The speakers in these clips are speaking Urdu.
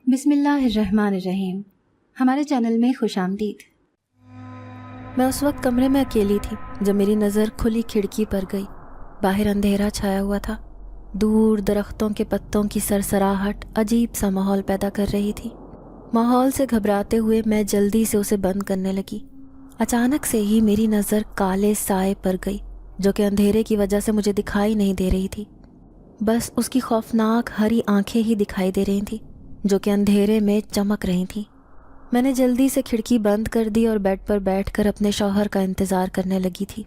بسم اللہ الرحمن الرحیم۔ ہمارے چینل میں خوش آمدید۔ میں اس وقت کمرے میں اکیلی تھی جب میری نظر کھلی کھڑکی پر گئی۔ باہر اندھیرا چھایا ہوا تھا، دور درختوں کے پتوں کی سرسراہٹ عجیب سا ماحول پیدا کر رہی تھی۔ ماحول سے گھبراتے ہوئے میں جلدی سے اسے بند کرنے لگی۔ اچانک سے ہی میری نظر کالے سائے پر گئی جو کہ اندھیرے کی وجہ سے مجھے دکھائی نہیں دے رہی تھی، بس اس کی خوفناک ہری آنکھیں ہی دکھائی دے رہی تھیں جو کہ اندھیرے میں چمک رہی تھیں۔ میں نے جلدی سے کھڑکی بند کر دی اور بیڈ پر بیٹھ کر اپنے شوہر کا انتظار کرنے لگی تھی۔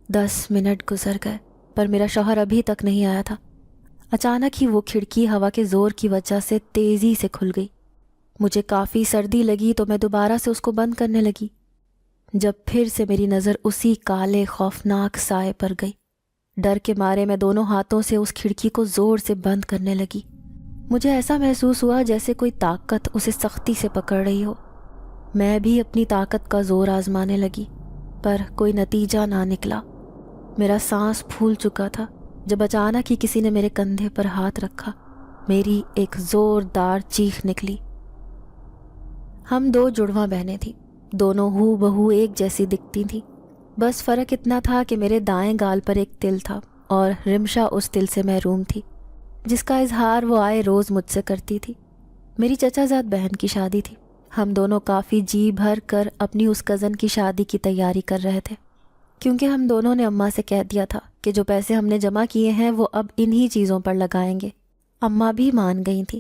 10 منٹ گزر گئے پر میرا شوہر ابھی تک نہیں آیا تھا۔ اچانک ہی وہ کھڑکی ہوا کے زور کی وجہ سے تیزی سے کھل گئی۔ مجھے کافی سردی لگی تو میں دوبارہ سے اس کو بند کرنے لگی، جب پھر سے میری نظر اسی کالے خوفناک سائے پر گئی۔ ڈر کے مارے میں دونوں ہاتھوں سے اس کھڑکی کو زور سے بند کرنے لگی۔ مجھے ایسا محسوس ہوا جیسے کوئی طاقت اسے سختی سے پکڑ رہی ہو۔ میں بھی اپنی طاقت کا زور آزمانے لگی پر کوئی نتیجہ نہ نکلا۔ میرا سانس پھول چکا تھا جب اچانک ہی کسی نے میرے کندھے پر ہاتھ رکھا۔ میری ایک زوردار چیخ نکلی۔ ہم 2 جڑواں بہنیں تھیں، دونوں ہو بہو ایک جیسی دکھتی تھیں، بس فرق اتنا تھا کہ میرے دائیں گال پر ایک تل تھا اور رمشا اس تل سے محروم تھی جس کا اظہار وہ آئے روز مجھ سے کرتی تھی۔ میری چچا زاد بہن کی شادی تھی۔ ہم دونوں کافی جی بھر کر اپنی اس کزن کی شادی کی تیاری کر رہے تھے، کیونکہ ہم دونوں نے اماں سے کہہ دیا تھا کہ جو پیسے ہم نے جمع کیے ہیں وہ اب انہی چیزوں پر لگائیں گے۔ اماں بھی مان گئی تھیں۔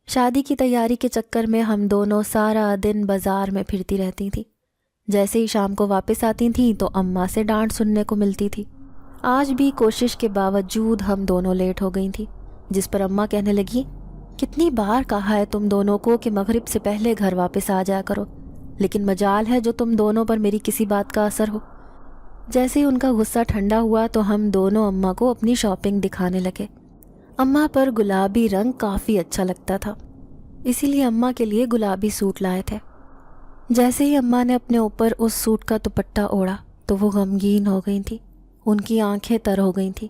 شادی کی تیاری کے چکر میں ہم دونوں سارا دن بازار میں پھرتی رہتی تھیں۔ جیسے ہی شام کو واپس آتی تھیں تو اماں سے ڈانٹ سننے کو ملتی تھی۔ آج بھی کوشش کے باوجود ہم دونوں لیٹ ہو گئی تھیں، جس پر اماں کہنے لگی، کتنی بار کہا ہے تم دونوں کو کہ مغرب سے پہلے گھر واپس آ جایا کرو، لیکن مجال ہے جو تم دونوں پر میری کسی بات کا اثر ہو۔ جیسے ہی ان کا غصہ ٹھنڈا ہوا تو ہم دونوں اماں کو اپنی شاپنگ دکھانے لگے۔ اماں پر گلابی رنگ کافی اچھا لگتا تھا، اسی لیے اماں کے لیے گلابی سوٹ لائے تھے۔ جیسے ہی اماں نے اپنے اوپر اس سوٹ کا دوپٹہ اوڑھا تو وہ غمگین ہو گئی تھیں، ان کی آنکھیں تر ہو گئی تھیں۔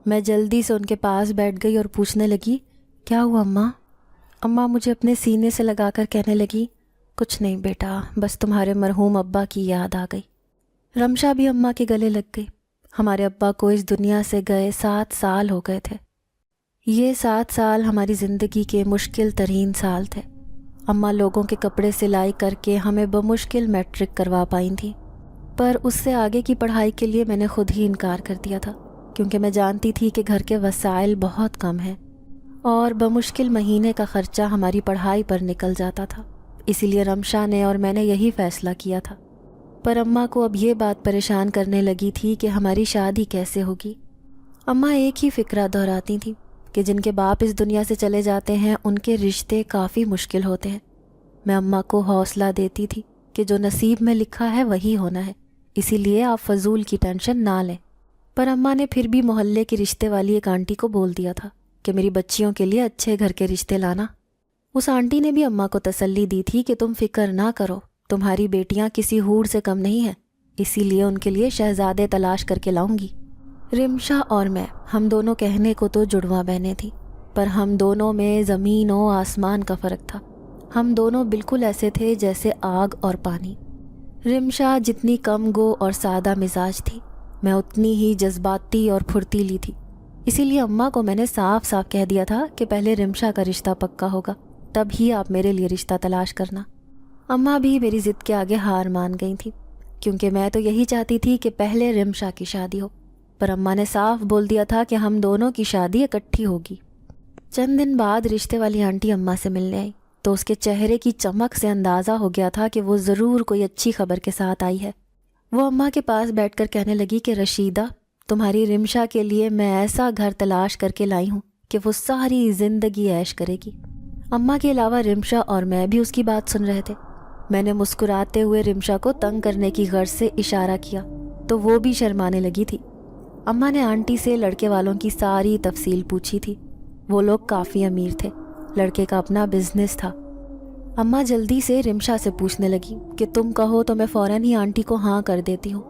میں جلدی سے ان کے پاس بیٹھ گئی اور پوچھنے لگی، کیا ہوا اماں؟ اماں مجھے اپنے سینے سے لگا کر کہنے لگی، کچھ نہیں بیٹا، بس تمہارے مرحوم ابا کی یاد آ گئی۔ رمشا بھی اماں کے گلے لگ گئی۔ ہمارے ابا کو اس دنیا سے گئے 7 سال ہو گئے تھے۔ یہ 7 سال ہماری زندگی کے مشکل ترین سال تھے۔ اماں لوگوں کے کپڑے سلائی کر کے ہمیں بمشکل میٹرک کروا پائی تھیں، پر اس سے آگے کی پڑھائی کے لیے میں نے خود ہی انکار کر دیا تھا، کیونکہ میں جانتی تھی کہ گھر کے وسائل بہت کم ہیں اور بمشکل مہینے کا خرچہ ہماری پڑھائی پر نکل جاتا تھا۔ اسی لیے رمشا نے اور میں نے یہی فیصلہ کیا تھا۔ پر اماں کو اب یہ بات پریشان کرنے لگی تھی کہ ہماری شادی کیسے ہوگی۔ اماں ایک ہی فکرہ دہراتی تھیں کہ جن کے باپ اس دنیا سے چلے جاتے ہیں ان کے رشتے کافی مشکل ہوتے ہیں۔ میں اماں کو حوصلہ دیتی تھی کہ جو نصیب میں لکھا ہے وہی ہونا ہے، اسی لیے آپ فضول کی ٹینشن نہ لیں۔ پر اماں نے پھر بھی محلے کی رشتے والی ایک آنٹی کو بول دیا تھا کہ میری بچیوں کے لیے اچھے گھر کے رشتے لانا۔ اس آنٹی نے بھی اماں کو تسلی دی تھی کہ تم فکر نہ کرو، تمہاری بیٹیاں کسی حور سے کم نہیں ہیں، اسی لیے ان کے لیے شہزادے تلاش کر کے لاؤں گی۔ رمشا اور میں، ہم دونوں کہنے کو تو جڑواں بہنیں تھیں، پر ہم دونوں میں زمین و آسمان کا فرق تھا۔ ہم دونوں بالکل ایسے تھے جیسے آگ اور پانی۔ رمشا جتنی کم گو اور سادہ مزاج تھی، میں اتنی ہی جذباتی اور پھرتیلی تھی۔ اسی لیے اماں کو میں نے صاف صاف کہہ دیا تھا کہ پہلے رمشا کا رشتہ پکا ہوگا، تب ہی آپ میرے لیے رشتہ تلاش کرنا۔ اماں بھی میری ضد کے آگے ہار مان گئی تھیں، کیونکہ میں تو یہی چاہتی تھی کہ پہلے رمشا کی شادی ہو، پر اماں نے صاف بول دیا تھا کہ ہم دونوں کی شادی اکٹھی ہوگی۔ چند دن بعد رشتے والی آنٹی اماں سے ملنے آئی تو اس کے چہرے کی چمک سے اندازہ ہو گیا تھا کہ وہ ضرور کوئی اچھی خبر کے ساتھ آئی ہے۔ وہ اماں کے پاس بیٹھ کر کہنے لگی کہ رشیدہ، تمہاری رمشا کے لیے میں ایسا گھر تلاش کر کے لائی ہوں کہ وہ ساری زندگی عیش کرے گی۔ اماں کے علاوہ رمشا اور میں بھی اس کی بات سن رہے تھے۔ میں نے مسکراتے ہوئے رمشا کو تنگ کرنے کی غرض سے اشارہ کیا تو وہ بھی شرمانے لگی تھی۔ اماں نے آنٹی سے لڑکے والوں کی ساری تفصیل پوچھی تھی۔ وہ لوگ کافی امیر تھے، لڑکے کا اپنا بزنس تھا۔ اماں جلدی سے رمشا سے پوچھنے لگی کہ تم کہو تو میں فوراً ہی آنٹی کو ہاں کر دیتی ہوں۔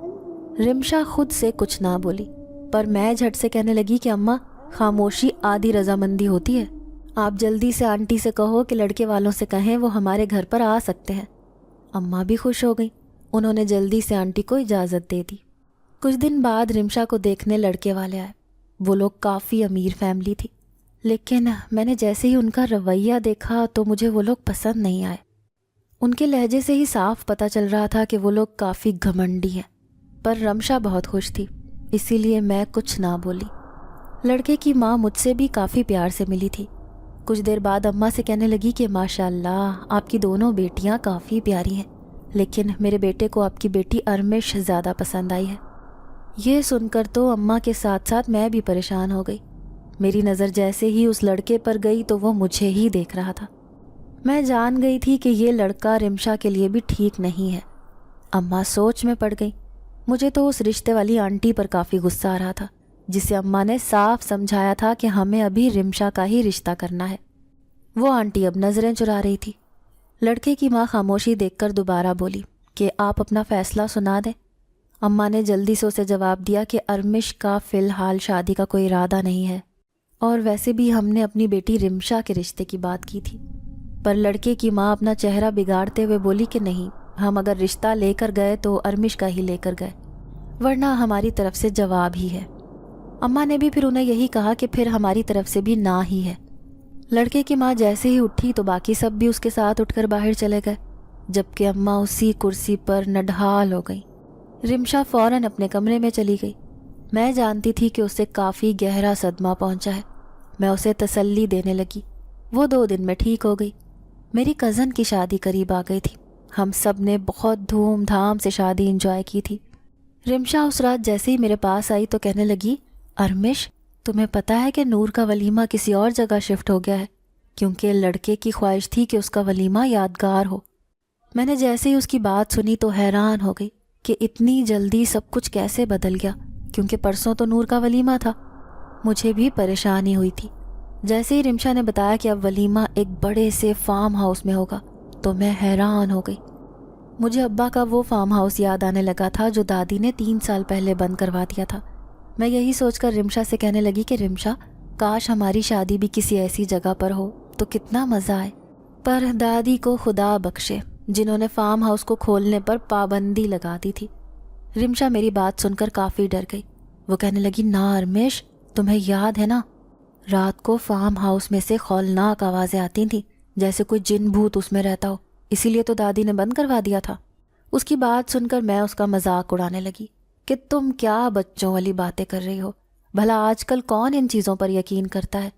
رمشا خود سے کچھ نہ بولی، پر میں جھٹ سے کہنے لگی کہ اماں، خاموشی آدھی رضامندی ہوتی ہے۔ آپ جلدی سے آنٹی سے کہو کہ لڑکے والوں سے کہیں وہ ہمارے گھر پر آ سکتے ہیں۔ اماں بھی خوش ہو گئیں، انہوں نے جلدی سے آنٹی کو اجازت دے دی۔ کچھ دن بعد رمشا کو دیکھنے لڑکے والے آئے۔ وہ لوگ کافی امیر فیملی تھی، لیکن میں نے جیسے ہی ان کا رویہ دیکھا تو مجھے وہ لوگ پسند نہیں آئے۔ ان کے لہجے سے ہی صاف پتہ چل رہا تھا کہ وہ لوگ کافی گھمنڈی ہیں، پر رمشا بہت خوش تھی، اسی لیے میں کچھ نہ بولی۔ لڑکے کی ماں مجھ سے بھی کافی پیار سے ملی تھی۔ کچھ دیر بعد اماں سے کہنے لگی کہ ماشاءاللہ آپ کی دونوں بیٹیاں کافی پیاری ہیں، لیکن میرے بیٹے کو آپ کی بیٹی ارمش زیادہ پسند آئی ہے۔ یہ سن کر تو اماں کے ساتھ ساتھ میں بھی پریشان ہو گئی۔ میری نظر جیسے ہی اس لڑکے پر گئی تو وہ مجھے ہی دیکھ رہا تھا۔ میں جان گئی تھی کہ یہ لڑکا رمشا کے لیے بھی ٹھیک نہیں ہے۔ اماں سوچ میں پڑ گئی۔ مجھے تو اس رشتے والی آنٹی پر کافی غصہ آ رہا تھا، جسے اماں نے صاف سمجھایا تھا کہ ہمیں ابھی رمشا کا ہی رشتہ کرنا ہے۔ وہ آنٹی اب نظریں چرا رہی تھی۔ لڑکے کی ماں خاموشی دیکھ کر دوبارہ بولی کہ آپ اپنا فیصلہ سنا دیں۔ اماں نے جلدی سے اسے جواب دیا کہ ارمش کا فی الحال شادی کا کوئی ارادہ نہیں ہے، اور ویسے بھی ہم نے اپنی بیٹی رمشا کے رشتے کی بات کی تھی۔ پر لڑکے کی ماں اپنا چہرہ بگاڑتے ہوئے بولی کہ نہیں، ہم اگر رشتہ لے کر گئے تو ارمش کا ہی لے کر گئے، ورنہ ہماری طرف سے جواب ہی ہے۔ اماں نے بھی پھر انہیں یہی کہا کہ پھر ہماری طرف سے بھی نہ ہی ہے۔ لڑکے کی ماں جیسے ہی اٹھی تو باقی سب بھی اس کے ساتھ اٹھ کر باہر چلے گئے، جبکہ اماں اسی کرسی پر نڈھال ہو گئی۔ رمشا فوراً اپنے کمرے میں چلی گئی۔ میں جانتی تھی کہ اسے کافی گہرا صدمہ پہنچا ہے۔ میں اسے تسلی دینے لگی۔ وہ 2 دن میں ٹھیک ہو گئی۔ میری کزن کی شادی قریب آ گئی تھی۔ ہم سب نے بہت دھوم دھام سے شادی انجوائے کی تھی۔ رمشا اس رات جیسے ہی میرے پاس آئی تو کہنے لگی، ارمش تمہیں پتہ ہے کہ نور کا ولیمہ کسی اور جگہ شفٹ ہو گیا ہے، کیونکہ لڑکے کی خواہش تھی کہ اس کا ولیمہ یادگار ہو۔ میں نے جیسے ہی اس کی بات سنی تو حیران ہو گئی کہ اتنی جلدی سب کچھ کیسے بدل گیا، کیونکہ پرسوں تو نور کا ولیمہ تھا۔ مجھے بھی پریشانی ہوئی تھی۔ جیسے ہی رمشا نے بتایا کہ اب ولیمہ ایک بڑے سے فارم ہاؤس میں ہوگا تو میں حیران ہو گئی۔ مجھے ابا کا وہ فارم ہاؤس یاد آنے لگا تھا جو دادی نے 3 سال پہلے بند کروا دیا تھا۔ میں یہی سوچ کر رمشا سے کہنے لگی کہ رمشا کاش ہماری شادی بھی کسی ایسی جگہ پر ہو تو کتنا مزہ آئے۔ پر دادی کو خدا بخشے جنہوں نے فارم ہاؤس کو کھولنے پر پابندی لگا دی تھی۔ رمشا میری بات سن کر کافی ڈر گئی۔ وہ کہنے لگی، نا ارمیش تمہیں یاد ہے نا، رات کو فارم ہاؤس میں سے خولناک آوازیں آتی تھیں جیسے کوئی جن بھوت اس میں رہتا ہو، اسی لیے تو دادی نے بند کروا دیا تھا۔ اس کی بات سن کر میں اس کا مذاق اڑانے لگی کہ تم کیا بچوں والی باتیں کر رہی ہو، بھلا آج کل کون ان چیزوں پر یقین کرتا ہے۔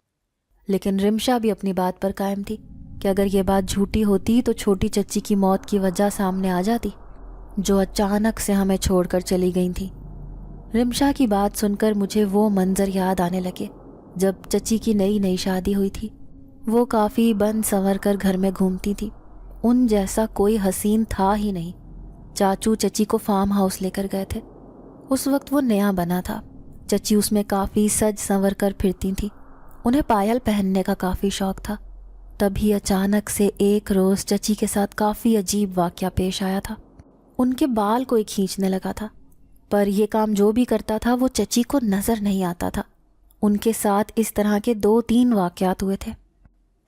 لیکن رمشا بھی اپنی بات پر قائم تھی کہ اگر یہ بات جھوٹی ہوتی تو چھوٹی چچی کی موت کی وجہ سامنے آ جاتی، جو اچانک سے ہمیں چھوڑ کر چلی گئی تھی۔ رمشا کی بات سن کر مجھے وہ منظر یاد آنے لگے جب چچی کی نئی شادی ہوئی تھی۔ وہ کافی بن سنور کر گھر میں گھومتی تھی، ان جیسا کوئی حسین تھا ہی نہیں۔ چاچو چچی کو فارم ہاؤس لے کر گئے تھے۔ اس وقت وہ نیا بنا تھا۔ چچی اس میں کافی سج سنور کر پھرتی تھی۔ انہیں پائل پہننے کا کافی شوق تھا۔ تبھی اچانک سے ایک روز چچی کے ساتھ کافی عجیب واقعہ پیش آیا تھا۔ ان کے بال کوئی کھینچنے لگا تھا، پر یہ کام جو بھی کرتا تھا وہ چچی کو نظر نہیں آتا تھا۔ ان کے ساتھ اس طرح کے 2-3 واقعات ہوئے تھے۔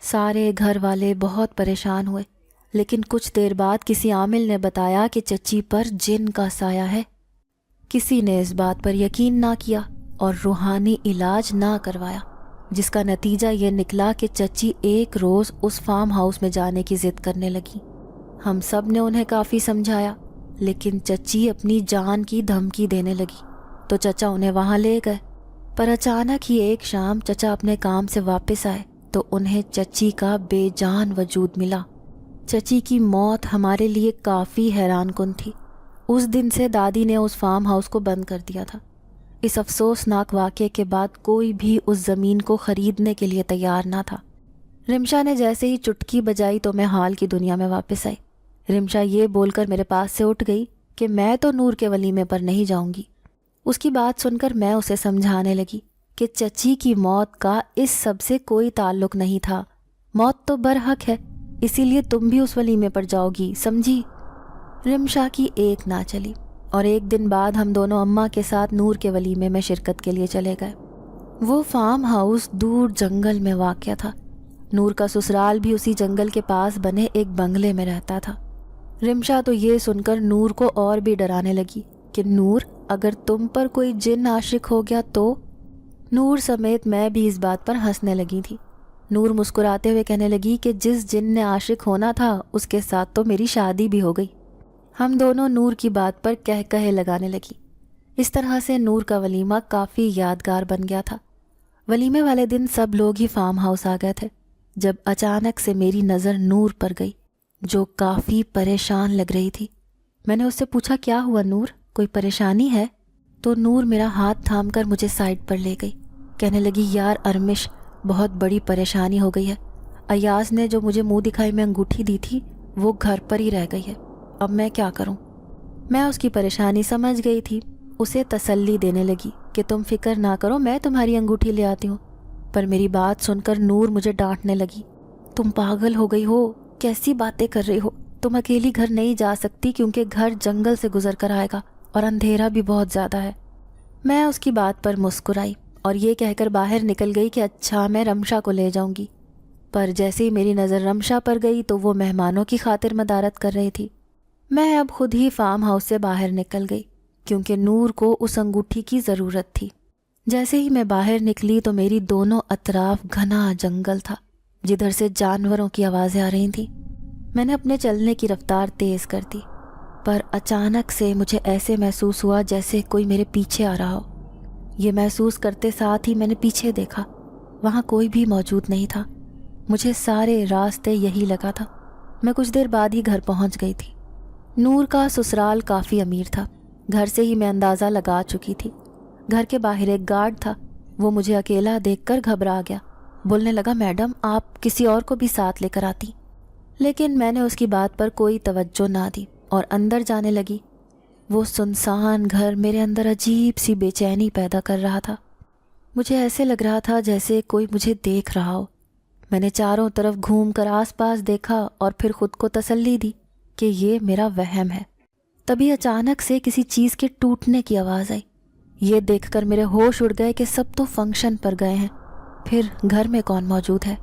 سارے گھر والے بہت پریشان ہوئے، لیکن کچھ دیر بعد کسی عامل نے بتایا کہ چچی پر جن کا سایہ ہے۔ کسی نے اس بات پر یقین نہ کیا اور روحانی علاج نہ کروایا، جس کا نتیجہ یہ نکلا کہ چچی ایک روز اس فارم ہاؤس میں جانے کی ضد کرنے لگی۔ ہم سب نے انہیں کافی سمجھایا، لیکن چچی اپنی جان کی دھمکی دینے لگی تو چچا انہیں وہاں لے گئے۔ پر اچانک ہی ایک شام چچا اپنے کام سے واپس آئے تو انہیں چچی کا بے جان وجود ملا۔ چچی کی موت ہمارے لیے کافی حیران کن تھی۔ اس دن سے دادی نے اس فارم ہاؤس کو بند کر دیا تھا۔ اس افسوسناک واقعے کے بعد کوئی بھی اس زمین کو خریدنے کے لیے تیار نہ تھا۔ رمشا نے جیسے ہی چٹکی بجائی تو میں حال کی دنیا میں واپس آئی۔ رمشا یہ بول کر میرے پاس سے اٹھ گئی کہ میں تو نور کے ولیمے پر نہیں جاؤں گی۔ اس کی بات سن کر میں اسے سمجھانے لگی کہ چچی کی موت کا اس سب سے کوئی تعلق نہیں تھا، موت تو برحق ہے، اسی لیے تم بھی اس ولیمے پر جاؤ گی، سمجھی؟ رمشا کی ایک نہ چلی اور ایک دن بعد ہم دونوں اماں کے ساتھ نور کے ولیمے میں شرکت کے لیے چلے گئے۔ وہ فارم ہاؤس دور جنگل میں واقع تھا۔ نور کا سسرال بھی اسی جنگل کے پاس بنے ایک بنگلے میں رہتا تھا۔ رمشا تو یہ سن کر نور کو اور بھی ڈرانے لگی کہ نور، اگر تم پر کوئی جن عاشق ہو گیا تو؟ نور سمیت میں بھی اس بات پر ہنسنے لگی تھی۔ نور مسکراتے ہوئے کہنے لگی کہ جس جن نے عاشق ہونا تھا اس کے ساتھ تو میری شادی بھی ہو گئی۔ ہم دونوں نور کی بات پر کہے لگانے لگی۔ اس طرح سے نور کا ولیمہ کافی یادگار بن گیا تھا۔ ولیمے والے دن سب لوگ ہی فارم ہاؤس آ گئے تھے، جب اچانک سے میری نظر نور پر گئی، جو کافی پریشان لگ رہی تھی۔ میں نے اس سے پوچھا، کیا ہوا نور، کوئی پریشانی ہے؟ تو نور میرا ہاتھ تھام کر مجھے سائڈ پر لے گئی، کہنے لگی، یار ارمش، بہت بڑی پریشانی ہو گئی ہے۔ ایاز نے جو مجھے منہ دکھائی میں انگوٹھی دی تھی وہ گھر پر ہی رہ گئی ہے، اب میں کیا کروں؟ میں اس کی پریشانی سمجھ گئی تھی، اسے تسلی دینے لگی کہ تم فکر نہ کرو، میں تمہاری انگوٹھی لے آتی ہوں۔ پر میری بات سن کر نور مجھے ڈانٹنے لگی، تم پاگل ہو گئی ہو، کیسی باتیں کر رہی ہو؟ تم اکیلی گھر نہیں جا سکتی کیونکہ گھر جنگل سے گزر کر آئے گا اور اندھیرا بھی بہت زیادہ ہے۔ میں اس کی بات پر مسکرائی اور یہ کہہ کر باہر نکل گئی کہ اچھا، میں رمشا کو لے جاؤں گی۔ پر جیسے ہی میری نظر رمشا پر گئی تو وہ مہمانوں کی خاطر مدارت کر رہی تھی۔ میں اب خود ہی فارم ہاؤس سے باہر نکل گئی کیونکہ نور کو اس انگوٹھی کی ضرورت تھی۔ جیسے ہی میں باہر نکلی تو میری دونوں اطراف گھنا جنگل تھا، جدھر سے جانوروں کی آوازیں آ رہی تھیں۔ میں نے اپنے چلنے کی رفتار تیز کر دی، پر اچانک سے مجھے ایسے محسوس ہوا جیسے کوئی میرے پیچھے آ رہا ہو۔ یہ محسوس کرتے ساتھ ہی میں نے پیچھے دیکھا، وہاں کوئی بھی موجود نہیں تھا۔ مجھے سارے راستے یہی لگا تھا۔ میں کچھ دیر بعد ہی گھر پہنچ گئی تھی۔ نور کا سسرال کافی امیر تھا، گھر سے ہی میں اندازہ لگا چکی تھی۔ گھر کے باہر ایک گارڈ تھا، وہ مجھے اکیلا دیکھ کر گھبرا گیا، بولنے لگا، میڈم آپ کسی اور کو بھی ساتھ لے کر آتی۔ لیکن میں نے اس کی بات پر کوئی توجہ نہ دی اور اندر جانے لگی۔ وہ سنسان گھر میرے اندر عجیب سی بے چینی پیدا کر رہا تھا۔ مجھے ایسے لگ رہا تھا جیسے کوئی مجھے دیکھ رہا ہو۔ میں نے چاروں طرف گھوم کر آس پاس دیکھا اور پھر خود کو تسلی دی کہ یہ میرا وہم ہے۔ تبھی اچانک سے کسی چیز کے ٹوٹنے کی آواز آئی۔ یہ دیکھ کر میرے ہوش اڑ گئے کہ سب تو فنکشن پر گئے ہیں، پھر گھر میں کون موجود ہے؟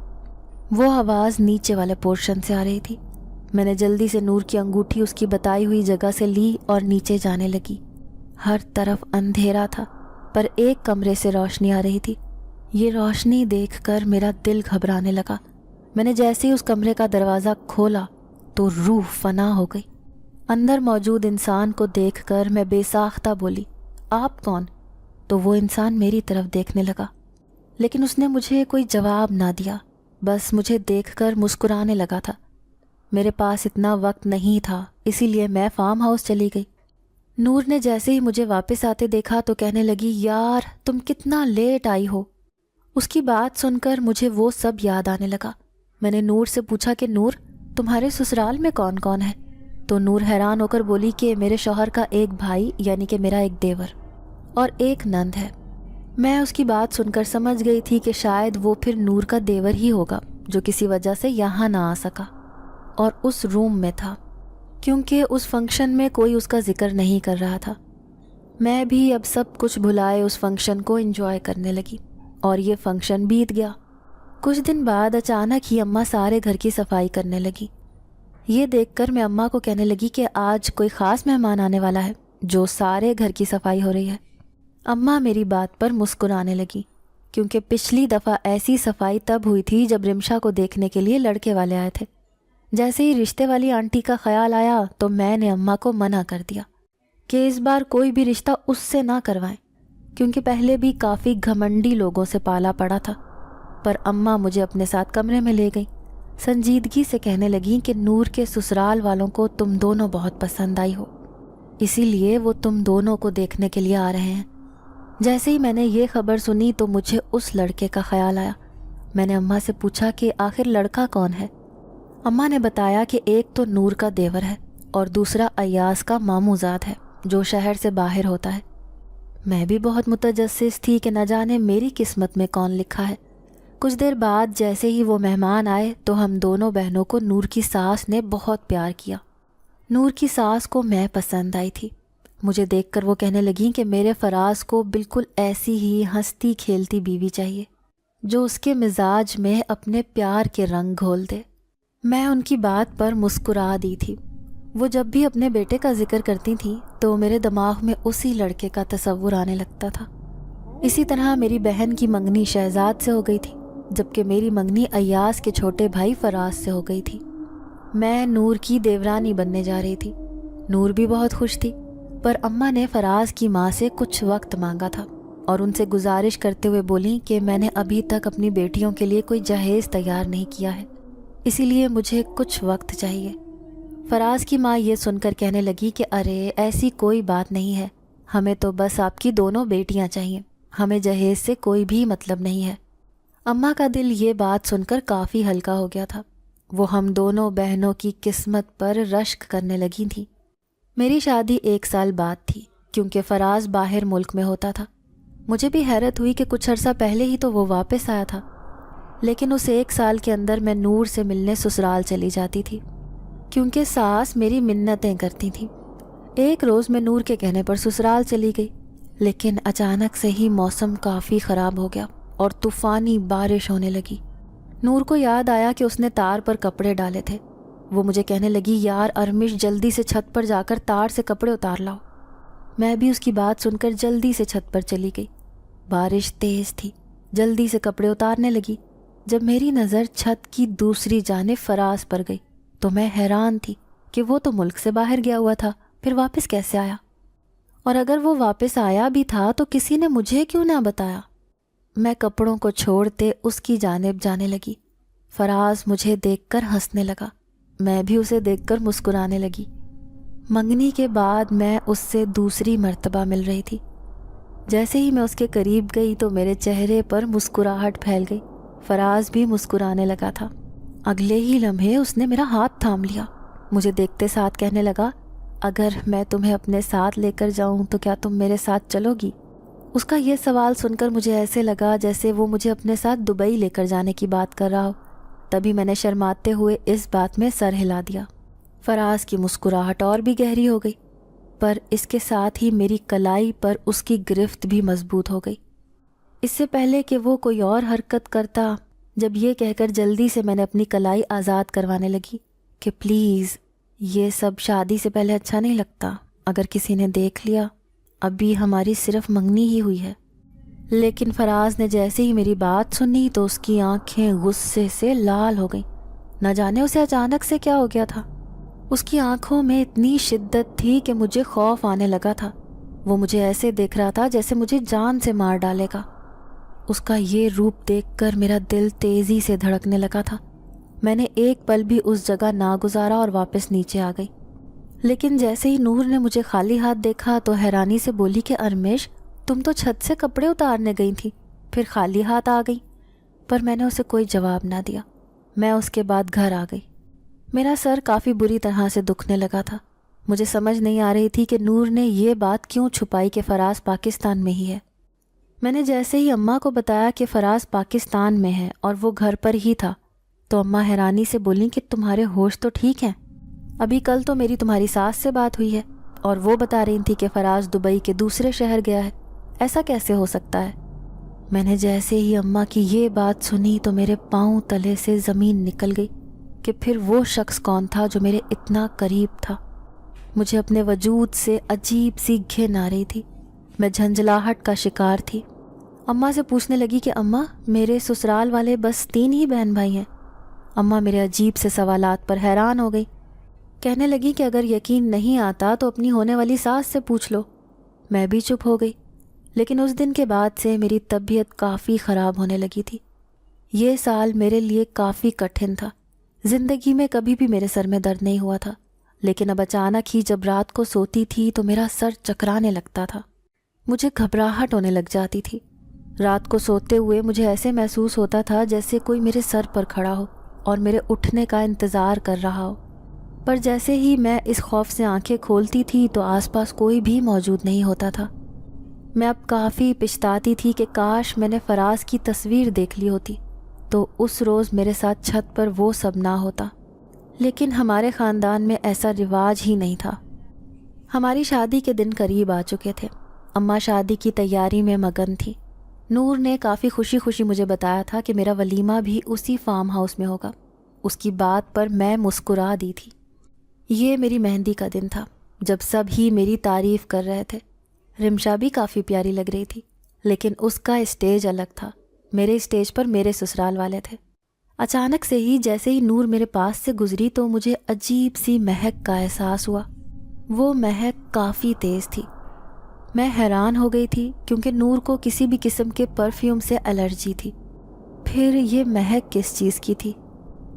وہ آواز نیچے والے پورشن سے آ رہی تھی۔ میں نے جلدی سے نور کی انگوٹھی اس کی بتائی ہوئی جگہ سے لی اور نیچے جانے لگی۔ ہر طرف اندھیرا تھا، پر ایک کمرے سے روشنی آ رہی تھی۔ یہ روشنی دیکھ کر میرا دل گھبرانے لگا۔ میں نے جیسے ہی اس کمرے کا دروازہ کھولا تو روح فنا ہو گئی۔ اندر موجود انسان کو دیکھ کر میں بے ساختہ بولی، آپ کون؟ تو وہ انسان میری طرف دیکھنے لگا، لیکن اس نے مجھے کوئی جواب نہ دیا، بس مجھے دیکھ کر مسکرانے لگا تھا۔ میرے پاس اتنا وقت نہیں تھا، اسی لیے میں فارم ہاؤس چلی گئی۔ نور نے جیسے ہی مجھے واپس آتے دیکھا تو کہنے لگی، یار تم کتنا لیٹ آئی ہو۔ اس کی بات سن کر مجھے وہ سب یاد آنے لگا۔ میں نے نور سے پوچھا کہ نور، تمہارے سسرال میں کون کون ہے؟ تو نور حیران ہو کر بولی کہ میرے شوہر کا ایک بھائی یعنی کہ میرا ایک دیور اور ایک نند ہے۔ میں اس کی بات سن کر سمجھ گئی تھی کہ شاید وہ پھر نور کا دیور ہی ہوگا جو کسی وجہ سے یہاں نہ آ سکا اور اس روم میں تھا، کیونکہ اس فنکشن میں کوئی اس کا ذکر نہیں کر رہا تھا۔ میں بھی اب سب کچھ بھلائے اس فنکشن کو انجوائے کرنے لگی اور یہ فنکشن بیت گیا۔ کچھ دن بعد اچانک ہی اماں سارے گھر کی صفائی کرنے لگی۔ یہ دیکھ کر میں اماں کو کہنے لگی کہ آج کوئی خاص مہمان آنے والا ہے جو سارے گھر کی صفائی ہو رہی ہے۔ اماں میری بات پر مسکرانے لگی، کیونکہ پچھلی دفعہ ایسی صفائی تب ہوئی تھی جب رمشا کو دیکھنے کے لیے لڑکے والے آئے تھے۔ جیسے ہی رشتے والی آنٹی کا خیال آیا تو میں نے اماں کو منع کر دیا کہ اس بار کوئی بھی رشتہ اس سے نہ کروائیں، کیونکہ پہلے بھی کافی گھمنڈی لوگوں سے پالا پڑا تھا۔ پر اماں مجھے اپنے ساتھ کمرے میں لے گئیں، سنجیدگی سے کہنے لگیں کہ نور کے سسرال والوں کو تم دونوں بہت پسند آئی ہو، اسی لیے وہ تم دونوں کو دیکھنے کے لیے آ رہے ہیں۔ جیسے ہی میں نے یہ خبر سنی تو مجھے اس لڑکے کا خیال آیا۔ میں نے اماں سے پوچھا کہ آخر لڑکا کون ہے؟ اماں نے بتایا کہ ایک تو نور کا دیور ہے اور دوسرا ایاز کا ماموں زاد ہے جو شہر سے باہر ہوتا ہے۔ میں بھی بہت متجسس تھی کہ نہ جانے میری قسمت میں کون لکھا ہے۔ کچھ دیر بعد جیسے ہی وہ مہمان آئے تو ہم دونوں بہنوں کو نور کی ساس نے بہت پیار کیا۔ نور کی ساس کو میں پسند آئی تھی۔ مجھے دیکھ کر وہ کہنے لگیں کہ میرے فراز کو بالکل ایسی ہی ہنستی کھیلتی بیوی چاہیے۔ جو اس کے مزاج میں اپنے پیار کے رنگ گھول دے۔ میں ان کی بات پر مسکرا دی تھی۔ وہ جب بھی اپنے بیٹے کا ذکر کرتی تھیں تو میرے دماغ میں اسی لڑکے کا تصور آنے لگتا تھا۔ اسی طرح میری بہن کی منگنی شہزاد سے ہو گئی تھی، جبکہ میری منگنی ایاز کے چھوٹے بھائی فراز سے ہو گئی تھی۔ میں نور کی دیورانی بننے جا رہی تھی۔ نور بھی بہت خوش تھی، پر اماں نے فراز کی ماں سے کچھ وقت مانگا تھا اور ان سے گزارش کرتے ہوئے بولیں کہ میں نے ابھی تک اپنی بیٹیوں کے لیے کوئی جہیز تیار نہیں کیا ہے، اسی لیے مجھے کچھ وقت چاہیے۔ فراز کی ماں یہ سن کر کہنے لگی کہ ارے ایسی کوئی بات نہیں ہے، ہمیں تو بس آپ کی دونوں بیٹیاں چاہیے، ہمیں جہیز سے کوئی بھی مطلب نہیں ہے۔ اماں کا دل یہ بات سن کر کافی ہلکا ہو گیا تھا۔ وہ ہم دونوں بہنوں کی قسمت پر رشک کرنے لگی تھیں۔ میری شادی 1 سال بعد تھی، کیونکہ فراز باہر ملک میں ہوتا تھا۔ مجھے بھی حیرت ہوئی کہ کچھ عرصہ پہلے ہی تو وہ واپس آیا تھا، لیکن اس 1 سال کے اندر میں نور سے ملنے سسرال چلی جاتی تھی، کیونکہ ساس میری منتیں کرتی تھیں۔ ایک روز میں نور کے کہنے پر سسرال چلی گئی، لیکن اچانک سے ہی موسم کافی خراب ہو گیا اور طوفانی بارش ہونے لگی۔ نور کو یاد آیا کہ اس نے تار پر کپڑے ڈالے تھے۔ وہ مجھے کہنے لگی یار ارمش جلدی سے چھت پر جا کر تار سے کپڑے اتار لاؤ۔ میں بھی اس کی بات سن کر جلدی سے چھت پر چلی گئی۔ بارش تیز تھی، جلدی سے کپڑے اتارنے لگی۔ جب میری نظر چھت کی دوسری جانب فراز پر گئی تو میں حیران تھی کہ وہ تو ملک سے باہر گیا ہوا تھا، پھر واپس کیسے آیا؟ اور اگر وہ واپس آیا بھی تھا تو کسی نے مجھے کیوں نہ بتایا؟ میں کپڑوں کو چھوڑتے اس کی جانب جانے لگی۔ فراز مجھے دیکھ کر ہنسنے لگا، میں بھی اسے دیکھ کر مسکرانے لگی۔ منگنی کے بعد میں اس سے دوسری مرتبہ مل رہی تھی۔ جیسے ہی میں اس کے قریب گئی تو میرے چہرے پر مسکراہٹ پھیل گئی۔ فراز بھی مسکرانے لگا تھا۔ اگلے ہی لمحے اس نے میرا ہاتھ تھام لیا، مجھے دیکھتے ساتھ کہنے لگا اگر میں تمہیں اپنے ساتھ لے کر جاؤں تو کیا تم میرے ساتھ چلو گی؟ اس کا یہ سوال سن کر مجھے ایسے لگا جیسے وہ مجھے اپنے ساتھ دبئی لے کر جانے کی بات کر رہا ہو۔ تبھی میں نے شرماتے ہوئے اس بات میں سر ہلا دیا۔ فراز کی مسکراہٹ اور بھی گہری ہو گئی، پر اس کے ساتھ ہی میری کلائی پر اس کی گرفت بھی مضبوط ہو گئی۔ اس سے پہلے کہ وہ کوئی اور حرکت کرتا، جب یہ کہہ کر جلدی سے میں نے اپنی کلائی آزاد کروانے لگی کہ پلیز یہ سب شادی سے پہلے اچھا نہیں لگتا، اگر کسی نے دیکھ لیا، ابھی ہماری صرف منگنی ہی ہوئی ہے۔ لیکن فراز نے جیسے ہی میری بات سنی تو اس کی آنکھیں غصے سے لال ہو گئیں۔ نہ جانے اسے اچانک سے کیا ہو گیا تھا۔ اس کی آنکھوں میں اتنی شدت تھی کہ مجھے خوف آنے لگا تھا۔ وہ مجھے ایسے دیکھ رہا تھا جیسے مجھے جان سے مار ڈالے گا۔ اس کا یہ روپ دیکھ کر میرا دل تیزی سے دھڑکنے لگا تھا۔ میں نے ایک پل بھی اس جگہ نہ گزارا اور واپس نیچے آ گئی۔ لیکن جیسے ہی نور نے مجھے خالی ہاتھ دیکھا تو حیرانی سے بولی کہ ارمیش تم تو چھت سے کپڑے اتارنے گئی تھی، پھر خالی ہاتھ آ گئی۔ پر میں نے اسے کوئی جواب نہ دیا۔ میں اس کے بعد گھر آ گئی۔ میرا سر کافی بری طرح سے دکھنے لگا تھا۔ مجھے سمجھ نہیں آ رہی تھی کہ نور نے یہ بات کیوں چھپائی کہ فراز پاکستان میں ہی ہے۔ میں نے جیسے ہی اماں کو بتایا کہ فراز پاکستان میں ہے اور وہ گھر پر ہی تھا تو اماں حیرانی سے بولیں کہ تمہارے ہوش تو ٹھیک ہیں؟ ابھی کل تو میری تمہاری ساس سے بات ہوئی ہے اور وہ بتا رہی تھی کہ فراز دبئی کے دوسرے شہر گیا ہے، ایسا کیسے ہو سکتا ہے؟ میں نے جیسے ہی اماں کی یہ بات سنی تو میرے پاؤں تلے سے زمین نکل گئی کہ پھر وہ شخص کون تھا جو میرے اتنا قریب تھا۔ مجھے اپنے وجود سے عجیب سی گھن آ رہی تھی۔ میں جھنجھلاہٹ کا شکار تھی۔ اماں سے پوچھنے لگی کہ اماں میرے سسرال والے بس 3 ہی بہن بھائی ہیں؟ اماں میرے عجیب سے سوالات پر حیران ہو گئی۔ کہنے لگی کہ اگر یقین نہیں آتا تو اپنی ہونے والی ساس سے پوچھ لو۔ میں بھی چپ ہو گئی۔ لیکن اس دن کے بعد سے میری طبیعت کافی خراب ہونے لگی تھی۔ یہ سال میرے لیے کافی کٹھن تھا۔ زندگی میں کبھی بھی میرے سر میں درد نہیں ہوا تھا، لیکن اب اچانک ہی جب رات کو سوتی تھی تو میرا سر چکرانے لگتا تھا۔ مجھے گھبراہٹ ہونے لگ جاتی تھی۔ رات کو سوتے ہوئے مجھے ایسے محسوس ہوتا تھا جیسے کوئی میرے سر پر کھڑا ہو اور میرے اٹھنے کا انتظار کر رہا ہو۔ پر جیسے ہی میں اس خوف سے آنکھیں کھولتی تھی تو آس پاس کوئی بھی موجود نہیں ہوتا تھا۔ میں اب کافی پچھتاتی تھی کہ کاش میں نے فراز کی تصویر دیکھ لی ہوتی تو اس روز میرے ساتھ چھت پر وہ سب نہ ہوتا۔ لیکن ہمارے خاندان میں ایسا رواج ہی نہیں تھا۔ ہماری شادی کے دن قریب آ چکے تھے۔ اماں شادی کی تیاری میں مگن تھی۔ نور نے کافی خوشی خوشی مجھے بتایا تھا کہ میرا ولیمہ بھی اسی فارم ہاؤس میں ہوگا۔ اس کی بات پر میں مسکرا دی تھی۔ یہ میری مہندی کا دن تھا جب سب ہی میری تعریف کر رہے تھے۔ رمشا بھی کافی پیاری لگ رہی تھی، لیکن اس کا اسٹیج الگ تھا۔ میرے اسٹیج پر میرے سسرال والے تھے۔ اچانک سے ہی جیسے ہی نور میرے پاس سے گزری تو مجھے عجیب سی مہک کا احساس ہوا۔ وہ مہک کافی تیز تھی۔ میں حیران ہو گئی تھی کیونکہ نور کو کسی بھی قسم کے پرفیوم سے الرجی تھی۔ پھر یہ مہک کس چیز کی تھی؟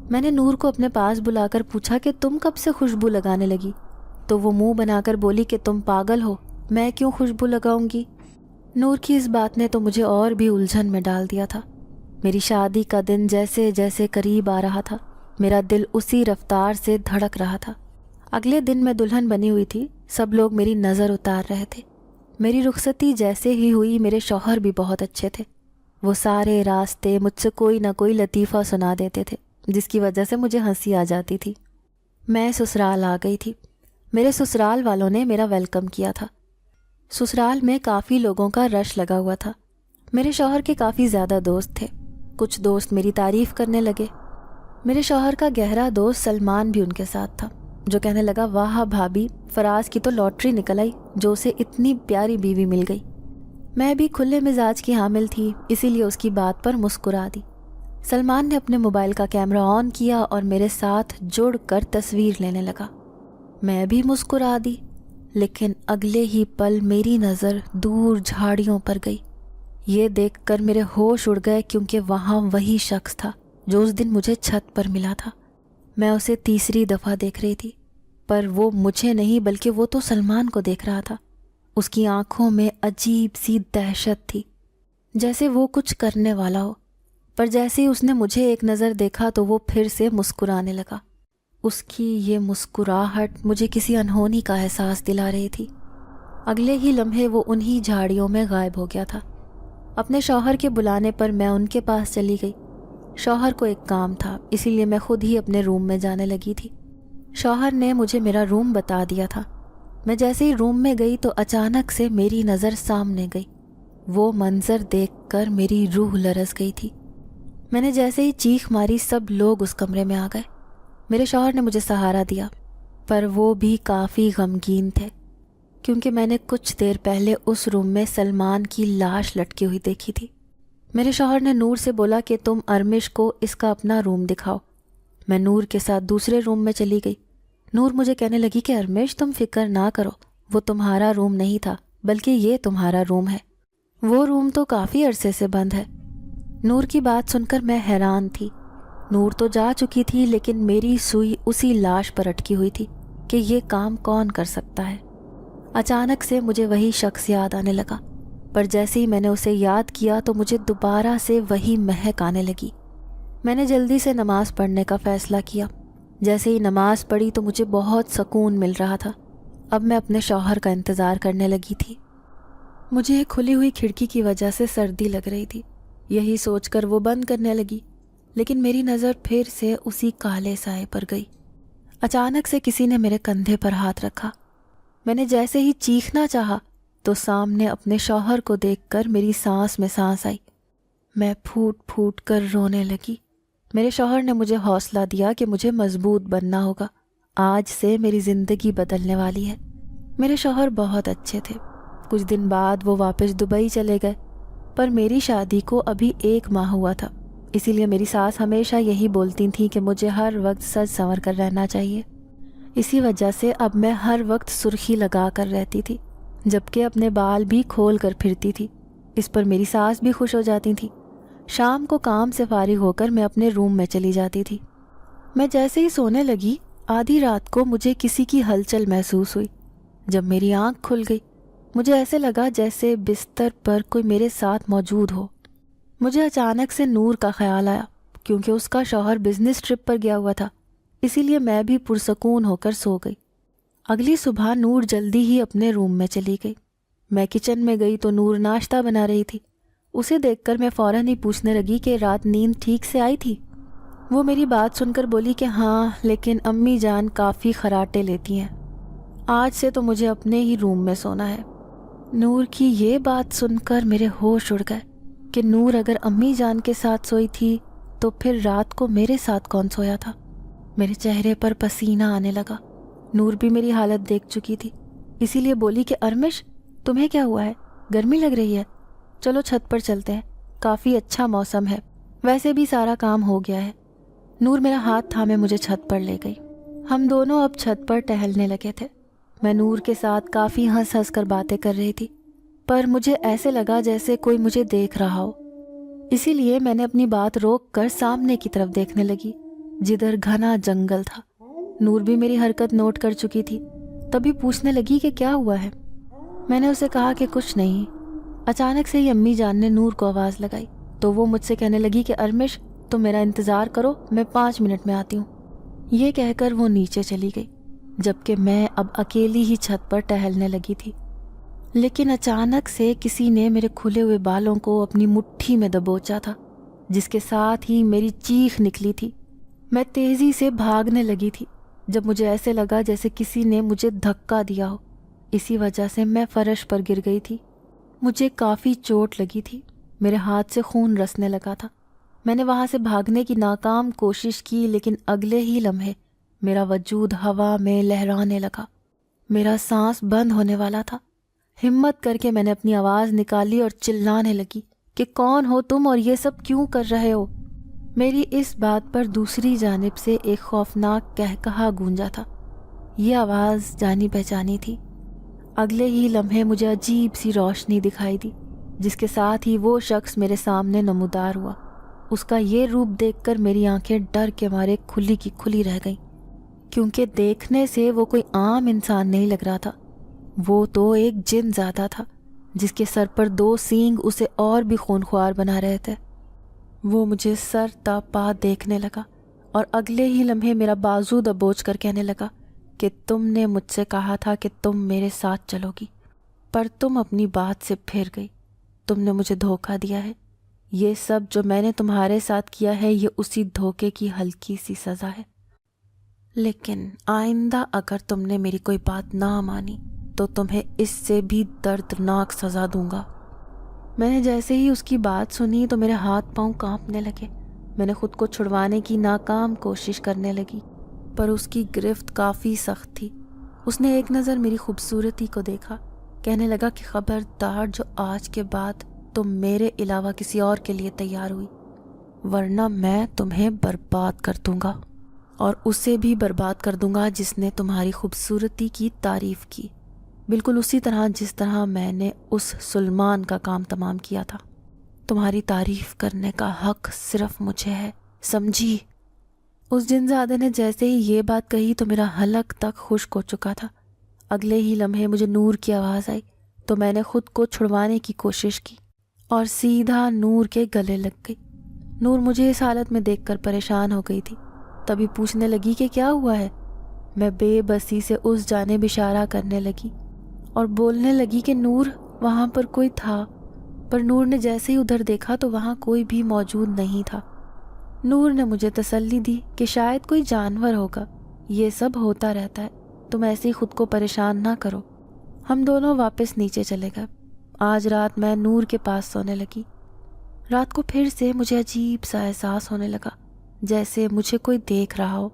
میں نے نور کو اپنے پاس بلا کر پوچھا کہ تم کب سے خوشبو لگانے لگی؟ تو وہ منہ بنا کر بولی کہ تم پاگل ہو، میں کیوں خوشبو لگاؤں گی؟ نور کی اس بات نے تو مجھے اور بھی الجھن میں ڈال دیا تھا۔ میری شادی کا دن جیسے جیسے قریب آ رہا تھا، میرا دل اسی رفتار سے دھڑک رہا تھا۔ اگلے دن میں دلہن بنی ہوئی تھی، سب لوگ میری نظر اتار رہے تھے۔ میری رخصتی جیسے ہی ہوئی میرے شوہر بھی بہت اچھے تھے۔ وہ سارے راستے مجھ سے کوئی نہ کوئی لطیفہ سنا دیتے تھے جس کی وجہ سے مجھے ہنسی آ جاتی تھی۔ میں سسرال آ گئی تھی۔ میرے سسرال والوں نے میرا ویلکم کیا تھا۔ سسرال میں کافی لوگوں کا رش لگا ہوا تھا۔ میرے شوہر کے کافی زیادہ دوست تھے۔ کچھ دوست میری تعریف کرنے لگے۔ میرے شوہر کا گہرا دوست سلمان بھی ان کے ساتھ تھا، جو کہنے لگا واہ بھابی، فراز کی تو لاٹری نکل آئی جو اسے اتنی پیاری بیوی مل گئی۔ میں بھی کھلے مزاج کی حامل تھی، اسی لیے اس کی بات پر مسکرا دی۔ سلمان نے اپنے موبائل کا کیمرہ آن کیا اور میرے ساتھ جڑ کر تصویر لینے لگا۔ میں بھی مسکرا دی، لیکن اگلے ہی پل میری نظر دور جھاڑیوں پر گئی۔ یہ دیکھ کر میرے ہوش اڑ گئے کیونکہ وہاں وہی شخص تھا جو اس دن مجھے چھت پر ملا تھا۔ میں اسے تیسری دفعہ دیکھ رہی تھی، پر وہ مجھے نہیں بلکہ وہ تو سلمان کو دیکھ رہا تھا۔ اس کی آنکھوں میں عجیب سی دہشت تھی، جیسے وہ کچھ کرنے والا ہو۔ پر جیسے ہی اس نے مجھے ایک نظر دیکھا تو وہ پھر سے مسکرانے لگا۔ اس کی یہ مسکراہٹ مجھے کسی انہونی کا احساس دلا رہی تھی۔ اگلے ہی لمحے وہ انہی جھاڑیوں میں غائب ہو گیا تھا۔ اپنے شوہر کے بلانے پر میں ان کے پاس چلی گئی۔ شوہر کو ایک کام تھا، اسی لیے میں خود ہی اپنے روم میں جانے لگی تھی۔ شوہر نے مجھے میرا روم بتا دیا تھا۔ میں جیسے ہی روم میں گئی تو اچانک سے میری نظر سامنے گئی۔ وہ منظر دیکھ کر میری روح لرز گئی تھی۔ میں نے جیسے ہی چیخ ماری سب لوگ اس کمرے میں آ گئے۔ میرے شوہر نے مجھے سہارا دیا، پر وہ بھی کافی غمگین تھے کیونکہ میں نے کچھ دیر پہلے اس روم میں سلمان کی لاش لٹکی ہوئی دیکھی تھی۔ میرے شوہر نے نور سے بولا کہ تم ارمش کو اس کا اپنا روم دکھاؤ۔ میں نور کے ساتھ دوسرے روم میں چلی گئی۔ نور مجھے کہنے لگی کہ ارمش تم فکر نہ کرو، وہ تمہارا روم نہیں تھا بلکہ یہ تمہارا روم ہے، وہ روم تو کافی عرصے سے بند ہے۔ نور کی بات سن کر میں حیران تھی۔ نور تو جا چکی تھی لیکن میری سوئی اسی لاش پر اٹکی ہوئی تھی کہ یہ کام کون کر سکتا ہے۔ اچانک سے مجھے وہی شخص یاد آنے لگا، پر جیسے ہی میں نے اسے یاد کیا تو مجھے دوبارہ سے وہی مہک آنے لگی۔ میں نے جلدی سے نماز پڑھنے کا فیصلہ کیا۔ جیسے ہی نماز پڑھی تو مجھے بہت سکون مل رہا تھا۔ اب میں اپنے شوہر کا انتظار کرنے لگی تھی۔ مجھے کھلی ہوئی کھڑکی کی وجہ سے سردی لگ رہی تھی، یہی سوچ کر وہ بند کرنے لگی، لیکن میری نظر پھر سے اسی کالے سائے پر گئی۔ اچانک سے کسی نے میرے کندھے پر ہاتھ رکھا۔ میں نے جیسے ہی چیخنا چاہا تو سامنے اپنے شوہر کو دیکھ کر میری سانس میں سانس آئی۔ میں پھوٹ پھوٹ کر رونے لگی۔ میرے شوہر نے مجھے حوصلہ دیا کہ مجھے مضبوط بننا ہوگا، آج سے میری زندگی بدلنے والی ہے۔ میرے شوہر بہت اچھے تھے۔ کچھ دن بعد وہ واپس دبئی چلے گئے، پر میری شادی کو ابھی 1 ماہ ہوا تھا، اسی لیے میری ساس ہمیشہ یہی بولتی تھیں کہ مجھے ہر وقت سج سنور کر رہنا چاہیے۔ اسی وجہ سے اب میں ہر وقت سرخی لگا کر رہتی تھی، جبکہ اپنے بال بھی کھول کر پھرتی تھی۔ اس پر میری ساس بھی خوش ہو جاتی تھی۔ شام کو کام سے فارغ ہو کر میں اپنے روم میں چلی جاتی تھی۔ میں جیسے ہی سونے لگی، آدھی رات کو مجھے کسی کی ہلچل محسوس ہوئی۔ جب میری آنکھ کھل گئی، مجھے ایسے لگا جیسے بستر پر کوئی میرے ساتھ موجود ہو۔ مجھے اچانک سے نور کا خیال آیا، کیونکہ اس کا شوہر بزنس ٹرپ پر گیا ہوا تھا، اسی لیے میں بھی پرسکون ہو کر سو گئی۔ اگلی صبح نور جلدی ہی اپنے روم میں چلی گئی۔ میں کچن میں گئی تو نور ناشتہ بنا رہی تھی۔ اسے دیکھ کر میں فوراً ہی پوچھنے لگی کہ رات نیند ٹھیک سے آئی تھی؟ وہ میری بات سن کر بولی کہ ہاں، لیکن امی جان کافی خراٹے لیتی ہیں، آج سے تو مجھے اپنے ہی روم میں سونا ہے۔ نور کی یہ بات سن کر میرے ہوش اڑ گئے۔ کہ نور اگر امی جان کے ساتھ سوئی تھی تو پھر رات کو میرے ساتھ کون سویا تھا؟ میرے چہرے پر پسینہ آنے لگا۔ نور بھی میری حالت دیکھ چکی تھی، اسی لیے بولی کہ ارمش تمہیں کیا ہوا ہے؟ گرمی لگ رہی ہے؟ چلو چھت پر چلتے ہیں، کافی اچھا موسم ہے، ویسے بھی سارا کام ہو گیا ہے۔ نور میرا ہاتھ تھامے مجھے چھت پر لے گئی۔ ہم دونوں اب چھت پر ٹہلنے لگے تھے۔ میں نور کے ساتھ کافی ہنس ہنس کر باتیں کر رہی تھی، پر مجھے ایسے لگا جیسے کوئی مجھے دیکھ رہا ہو، اسی لیے میں نے اپنی بات روک کر سامنے کی طرف دیکھنے لگی جدھر گھنا جنگل تھا۔ نور بھی میری حرکت نوٹ کر چکی تھی، تبھی پوچھنے لگی کہ کیا ہوا ہے۔ میں نے اسے کہا کہ کچھ نہیں۔ اچانک سے ہی امی جان نے نور کو آواز لگائی تو وہ مجھ سے کہنے لگی کہ ارمش تم میرا انتظار کرو، میں 5 منٹ میں آتی ہوں۔ یہ کہہ کر وہ نیچے چلی گئی، جبکہ میں اب اکیلی ہی چھت پر ٹہلنے لگی تھی۔ لیکن اچانک سے کسی نے میرے کھلے ہوئے بالوں کو اپنی مٹھی میں دبوچا تھا، جس کے ساتھ ہی میری چیخ نکلی تھی۔ میں تیزی سے بھاگنے لگی تھی جب مجھے ایسے لگا جیسے کسی نے مجھے دھکا دیا ہو، اسی وجہ سے میں فرش پر گر گئی تھی۔ مجھے کافی چوٹ لگی تھی، میرے ہاتھ سے خون رسنے لگا تھا۔ میں نے وہاں سے بھاگنے کی ناکام کوشش کی، لیکن اگلے ہی لمحے میرا وجود ہوا میں لہرانے لگا، میرا سانس بند ہونے والا تھا۔ ہمت کر کے میں نے اپنی آواز نکالی اور چلانے لگی کہ کون ہو تم اور یہ سب کیوں کر رہے ہو؟ میری اس بات پر دوسری جانب سے ایک خوفناک قہقہا گونجا تھا۔ یہ آواز جانی پہچانی تھی۔ اگلے ہی لمحے مجھے عجیب سی روشنی دکھائی دی، جس کے ساتھ ہی وہ شخص میرے سامنے نمودار ہوا۔ اس کا یہ روپ دیکھ کر میری آنکھیں ڈر کے مارے کھلی کی کھلی رہ گئیں، کیونکہ دیکھنے سے وہ کوئی عام انسان نہیں لگ رہا تھا۔ وہ تو ایک جن زادہ تھا، جس کے سر پر 2 سینگ اسے اور بھی خونخوار بنا رہے تھے۔ وہ مجھے سر تا پا دیکھنے لگا اور اگلے ہی لمحے میرا بازو دبوچ کر کہنے لگا کہ تم نے مجھ سے کہا تھا کہ تم میرے ساتھ چلو گی، پر تم اپنی بات سے پھر گئی، تم نے مجھے دھوکہ دیا ہے۔ یہ سب جو میں نے تمہارے ساتھ کیا ہے، یہ اسی دھوکے کی ہلکی سی سزا ہے، لیکن آئندہ اگر تم نے میری کوئی بات نہ مانی تو تمہیں اس سے بھی دردناک سزا دوں گا۔ میں نے جیسے ہی اس کی بات سنی تو میرے ہاتھ پاؤں کانپنے لگے۔ میں نے خود کو چھڑوانے کی ناکام کوشش کرنے لگی، پر اس کی گرفت کافی سخت تھی۔ اس نے ایک نظر میری خوبصورتی کو دیکھا، کہنے لگا کہ خبردار جو آج کے بعد تم میرے علاوہ کسی اور کے لیے تیار ہوئی، ورنہ میں تمہیں برباد کر دوں گا، اور اسے بھی برباد کر دوں گا جس نے تمہاری خوبصورتی کی تعریف کی، بالکل اسی طرح جس طرح میں نے اس سلمان کا کام تمام کیا تھا۔ تمہاری تعریف کرنے کا حق صرف مجھے ہے، سمجھی؟ اس جنزادے نے جیسے ہی یہ بات کہی تو میرا حلق تک خشک ہو چکا تھا۔ اگلے ہی لمحے مجھے نور کی آواز آئی تو میں نے خود کو چھڑوانے کی کوشش کی اور سیدھا نور کے گلے لگ گئی۔ نور مجھے اس حالت میں دیکھ کر پریشان ہو گئی تھی، تبھی پوچھنے لگی کہ کیا ہوا ہے۔ میں بے بسی سے اس جانب اشارہ کرنے لگی اور بولنے لگی کہ نور وہاں پر کوئی تھا، پر نور نے جیسے ہی ادھر دیکھا تو وہاں کوئی بھی موجود نہیں تھا۔ نور نے مجھے تسلی دی کہ شاید کوئی جانور ہوگا، یہ سب ہوتا رہتا ہے، تم ایسے ہی خود کو پریشان نہ کرو۔ ہم دونوں واپس نیچے چلے گئے۔ آج رات میں نور کے پاس سونے لگی۔ رات کو پھر سے مجھے عجیب سا احساس ہونے لگا، جیسے مجھے کوئی دیکھ رہا ہو۔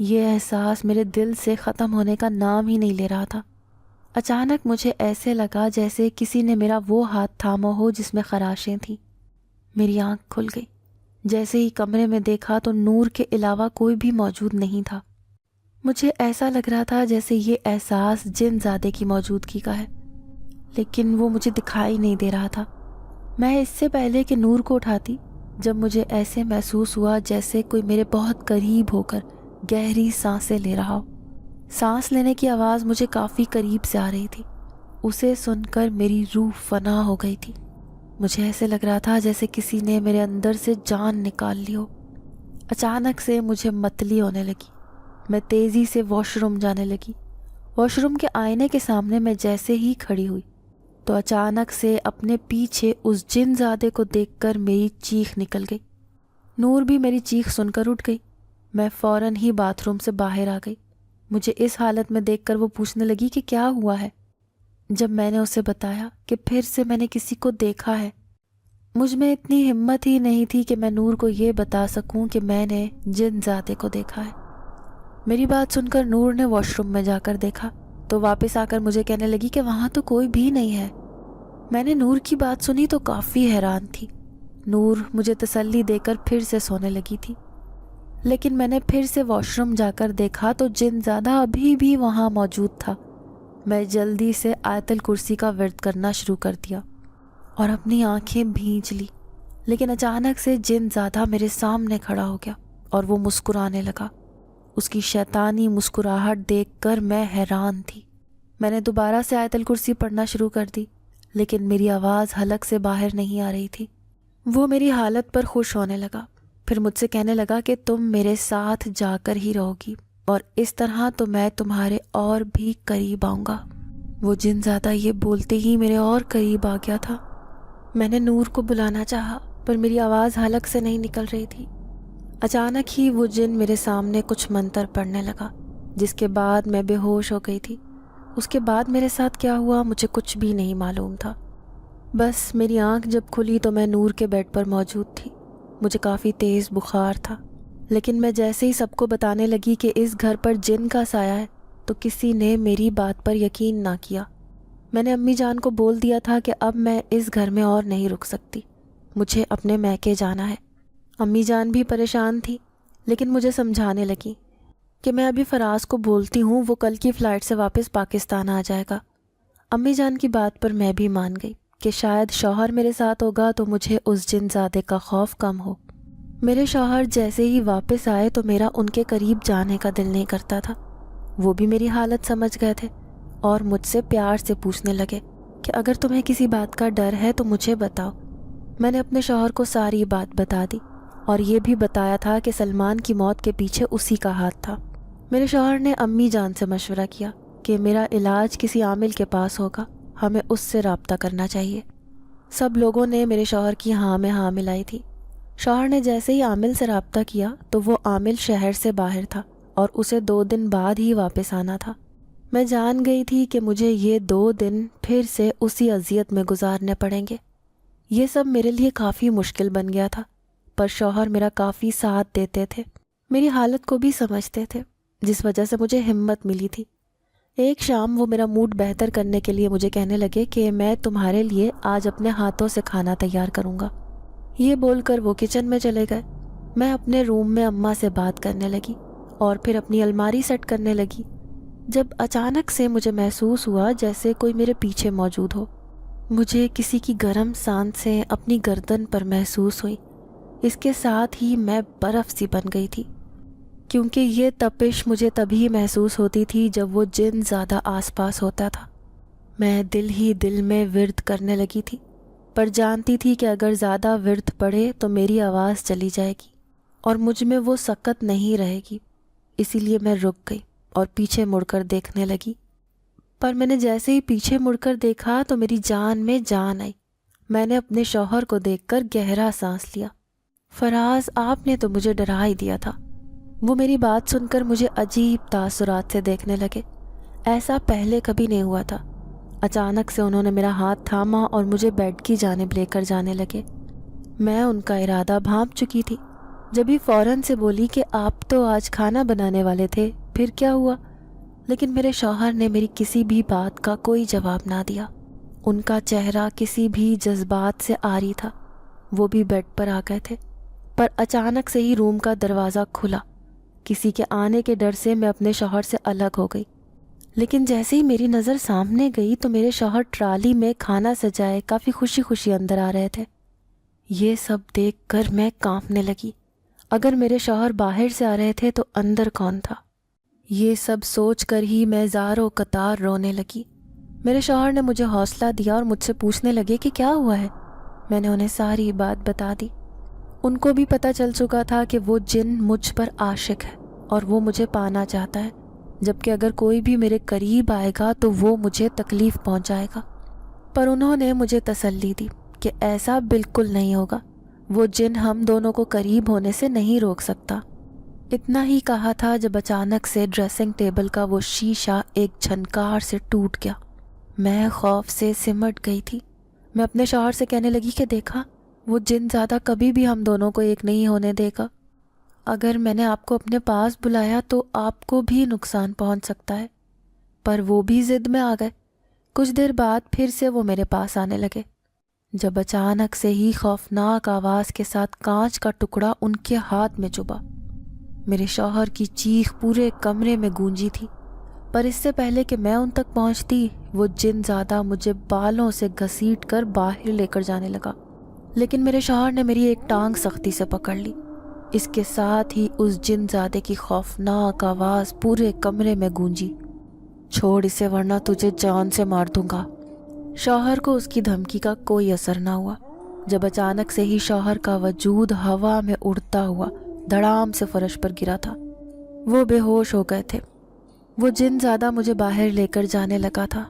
یہ احساس میرے دل سے ختم ہونے کا نام ہی نہیں لے رہا تھا۔ اچانک مجھے ایسے لگا جیسے کسی نے میرا وہ ہاتھ تھاما ہو جس میں خراشیں تھیں۔ میری آنکھ کھل گئی۔ جیسے ہی کمرے میں دیکھا تو نور کے علاوہ کوئی بھی موجود نہیں تھا۔ مجھے ایسا لگ رہا تھا جیسے یہ احساس جن زادے کی موجودگی کا ہے، لیکن وہ مجھے دکھائی نہیں دے رہا تھا۔ میں اس سے پہلے کہ نور کو اٹھاتی، جب مجھے ایسے محسوس ہوا جیسے کوئی میرے بہت قریب ہو کر گہری سانسیں لے رہا ہو۔ سانس لینے کی آواز مجھے کافی قریب سے آ رہی تھی۔ اسے سن کر میری روح فنا ہو گئی تھی۔ مجھے ایسے لگ رہا تھا جیسے کسی نے میرے اندر سے جان نکال لی ہو۔ اچانک سے مجھے متلی ہونے لگی۔ میں تیزی سے واش روم جانے لگی۔ واش روم کے آئینے کے سامنے میں جیسے ہی کھڑی ہوئی تو اچانک سے اپنے پیچھے اس جن زادے کو دیکھ کر میری چیخ نکل گئی۔ نور بھی میری چیخ سن کر اٹھ گئی۔ میں فوراً ہی باتھ روم سے باہر آ گئی۔ مجھے اس حالت میں دیکھ کر وہ پوچھنے لگی کہ کیا ہوا ہے۔ جب میں نے اسے بتایا کہ پھر سے میں نے کسی کو دیکھا ہے مجھ میں اتنی ہمت ہی نہیں تھی کہ میں نور کو یہ بتا سکوں کہ میں نے جن زادے کو دیکھا ہے۔ میری بات سن کر نور نے واش روم میں جا کر دیکھا تو واپس آ کر مجھے کہنے لگی کہ وہاں تو کوئی بھی نہیں ہے۔ میں نے نور کی بات سنی تو کافی حیران تھی۔ نور مجھے تسلی دے کر پھر سے سونے لگی تھی، لیکن میں نے پھر سے واش روم جا کر دیکھا تو جن زادہ ابھی بھی وہاں موجود تھا۔ میں جلدی سے آیت الکرسی کا ورد کرنا شروع کر دیا اور اپنی آنکھیں بھینچ لی، لیکن اچانک سے جن زادہ میرے سامنے کھڑا ہو گیا اور وہ مسکرانے لگا۔ اس کی شیطانی مسکراہٹ دیکھ کر میں حیران تھی۔ میں نے دوبارہ سے آیت الکرسی پڑھنا شروع کر دی، لیکن میری آواز حلق سے باہر نہیں آ رہی تھی۔ وہ میری حالت پر خوش ہونے لگا، پھر مجھ سے کہنے لگا کہ تم میرے ساتھ جا کر ہی رہو گی اور اس طرح تو میں تمہارے اور بھی قریب آؤں گا۔ وہ جن زادہ یہ بولتے ہی میرے اور قریب آ گیا تھا۔ میں نے نور کو بلانا چاہا پر میری آواز حلق سے نہیں نکل رہی تھی۔ اچانک ہی وہ جن میرے سامنے کچھ منتر پڑھنے لگا، جس کے بعد میں بے ہوش ہو گئی تھی۔ اس کے بعد میرے ساتھ کیا ہوا مجھے کچھ بھی نہیں معلوم تھا۔ بس میری آنکھ جب کھلی تو میں نور کے بیڈ پر موجود تھی۔ مجھے کافی تیز بخار تھا، لیکن میں جیسے ہی سب کو بتانے لگی کہ اس گھر پر جن کا سایہ ہے تو کسی نے میری بات پر یقین نہ کیا۔ میں نے امی جان کو بول دیا تھا کہ اب میں اس گھر میں اور نہیں رک سکتی، مجھے اپنے میکے جانا ہے۔ امی جان بھی پریشان تھی، لیکن مجھے سمجھانے لگی کہ میں ابھی فراز کو بولتی ہوں، وہ کل کی فلائٹ سے واپس پاکستان آ جائے گا۔ امی جان کی بات پر میں بھی مان گئی کہ شاید شوہر میرے ساتھ ہوگا تو مجھے اس جن زادے کا خوف کم ہو۔ میرے شوہر جیسے ہی واپس آئے تو میرا ان کے قریب جانے کا دل نہیں کرتا تھا۔ وہ بھی میری حالت سمجھ گئے تھے اور مجھ سے پیار سے پوچھنے لگے کہ اگر تمہیں کسی بات کا ڈر ہے تو مجھے بتاؤ۔ میں نے اپنے شوہر کو ساری بات بتا دی اور یہ بھی بتایا تھا کہ سلمان کی موت کے پیچھے اسی کا ہاتھ تھا۔ میرے شوہر نے امی جان سے مشورہ کیا کہ میرا علاج کسی عامل کے پاس ہوگا، ہمیں اس سے رابطہ کرنا چاہیے۔ سب لوگوں نے میرے شوہر کی ہاں میں ہاں ملائی تھی۔ شوہر نے جیسے ہی عامل سے رابطہ کیا تو وہ عامل شہر سے باہر تھا اور اسے 2 دن بعد ہی واپس آنا تھا۔ میں جان گئی تھی کہ مجھے یہ 2 دن پھر سے اسی اذیت میں گزارنے پڑیں گے۔ یہ سب میرے لیے کافی مشکل بن گیا تھا، پر شوہر میرا کافی ساتھ دیتے تھے، میری حالت کو بھی سمجھتے تھے، جس وجہ سے مجھے ہمت ملی تھی۔ ایک شام وہ میرا موڈ بہتر کرنے کے لیے مجھے کہنے لگے کہ میں تمہارے لیے آج اپنے ہاتھوں سے کھانا تیار کروں گا۔ یہ بول کر وہ کچن میں چلے گئے۔ میں اپنے روم میں اماں سے بات کرنے لگی اور پھر اپنی الماری سیٹ کرنے لگی، جب اچانک سے مجھے محسوس ہوا جیسے کوئی میرے پیچھے موجود ہو۔ مجھے کسی کی گرم سانسیں اپنی گردن پر محسوس ہوئی، اس کے ساتھ ہی میں برف سی بن گئی تھی، کیونکہ یہ تپش مجھے تبھی محسوس ہوتی تھی جب وہ جن زیادہ آس پاس ہوتا تھا۔ میں دل ہی دل میں ورد کرنے لگی تھی، پر جانتی تھی کہ اگر زیادہ ورد پڑے تو میری آواز چلی جائے گی اور مجھ میں وہ سکت نہیں رہے گی، اسی لیے میں رک گئی اور پیچھے مڑ کر دیکھنے لگی۔ پر میں نے جیسے ہی پیچھے مڑ کر دیکھا تو میری جان میں جان آئی۔ میں نے اپنے شوہر کو دیکھ کر گہرا سانس لیا۔ فراز، آپ نے تو مجھے ڈرا ہی دیا تھا۔ وہ میری بات سن کر مجھے عجیب تاثرات سے دیکھنے لگے، ایسا پہلے کبھی نہیں ہوا تھا۔ اچانک سے انہوں نے میرا ہاتھ تھاما اور مجھے بیڈ کی جانب لے کر جانے لگے۔ میں ان کا ارادہ بھانپ چکی تھی، جبھی فوراً سے بولی کہ آپ تو آج کھانا بنانے والے تھے، پھر کیا ہوا؟ لیکن میرے شوہر نے میری کسی بھی بات کا کوئی جواب نہ دیا۔ ان کا چہرہ کسی بھی جذبات سے عاری تھا۔ وہ بھی بیڈ پر آ گئے تھے، پر اچانک سے ہی روم کا دروازہ کھلا۔ کسی کے آنے کے ڈر سے میں اپنے شوہر سے الگ ہو گئی، لیکن جیسے ہی میری نظر سامنے گئی تو میرے شوہر ٹرالی میں کھانا سجائے کافی خوشی خوشی اندر آ رہے تھے۔ یہ سب دیکھ کر میں کانپنے لگی۔ اگر میرے شوہر باہر سے آ رہے تھے تو اندر کون تھا؟ یہ سب سوچ کر ہی میں زار و قطار رونے لگی۔ میرے شوہر نے مجھے حوصلہ دیا اور مجھ سے پوچھنے لگے کہ کیا ہوا ہے۔ میں نے انہیں ساری بات بتا دی۔ ان کو بھی پتہ چل چکا تھا کہ وہ جن مجھ پر عاشق ہے اور وہ مجھے پانا چاہتا ہے، جبکہ اگر کوئی بھی میرے قریب آئے گا تو وہ مجھے تکلیف پہنچائے گا۔ پر انہوں نے مجھے تسلی دی کہ ایسا بالکل نہیں ہوگا، وہ جن ہم دونوں کو قریب ہونے سے نہیں روک سکتا۔ اتنا ہی کہا تھا جب اچانک سے ڈریسنگ ٹیبل کا وہ شیشہ ایک جھنکار سے ٹوٹ گیا۔ میں خوف سے سمٹ گئی تھی۔ میں اپنے شوہر سے کہنے لگی کہ دیکھا، وہ جن زیادہ کبھی بھی ہم دونوں کو ایک نہیں ہونے دے گا. اگر میں نے آپ کو اپنے پاس بلایا تو آپ کو بھی نقصان پہنچ سکتا ہے. پر وہ بھی ضد میں آ گئے. کچھ دیر بعد پھر سے وہ میرے پاس آنے لگے، جب اچانک سے ہی خوفناک آواز کے ساتھ کانچ کا ٹکڑا ان کے ہاتھ میں چبھا. میرے شوہر کی چیخ پورے کمرے میں گونجی تھی، پر اس سے پہلے کہ میں ان تک پہنچتی وہ جن زیادہ مجھے بالوں سے گھسیٹ کر باہر لے کر جانے لگا. لیکن میرے شوہر نے میری ایک ٹانگ سختی سے پکڑ لی. اس کے ساتھ ہی اس جن زادے کی خوفناک آواز پورے کمرے میں گونجی، چھوڑ اسے ورنہ تجھے جان سے مار دوں گا. شوہر کو اس کی دھمکی کا کوئی اثر نہ ہوا، جب اچانک سے ہی شوہر کا وجود ہوا میں اڑتا ہوا دھڑام سے فرش پر گرا تھا. وہ بے ہوش ہو گئے تھے. وہ جن زیادہ مجھے باہر لے کر جانے لگا تھا،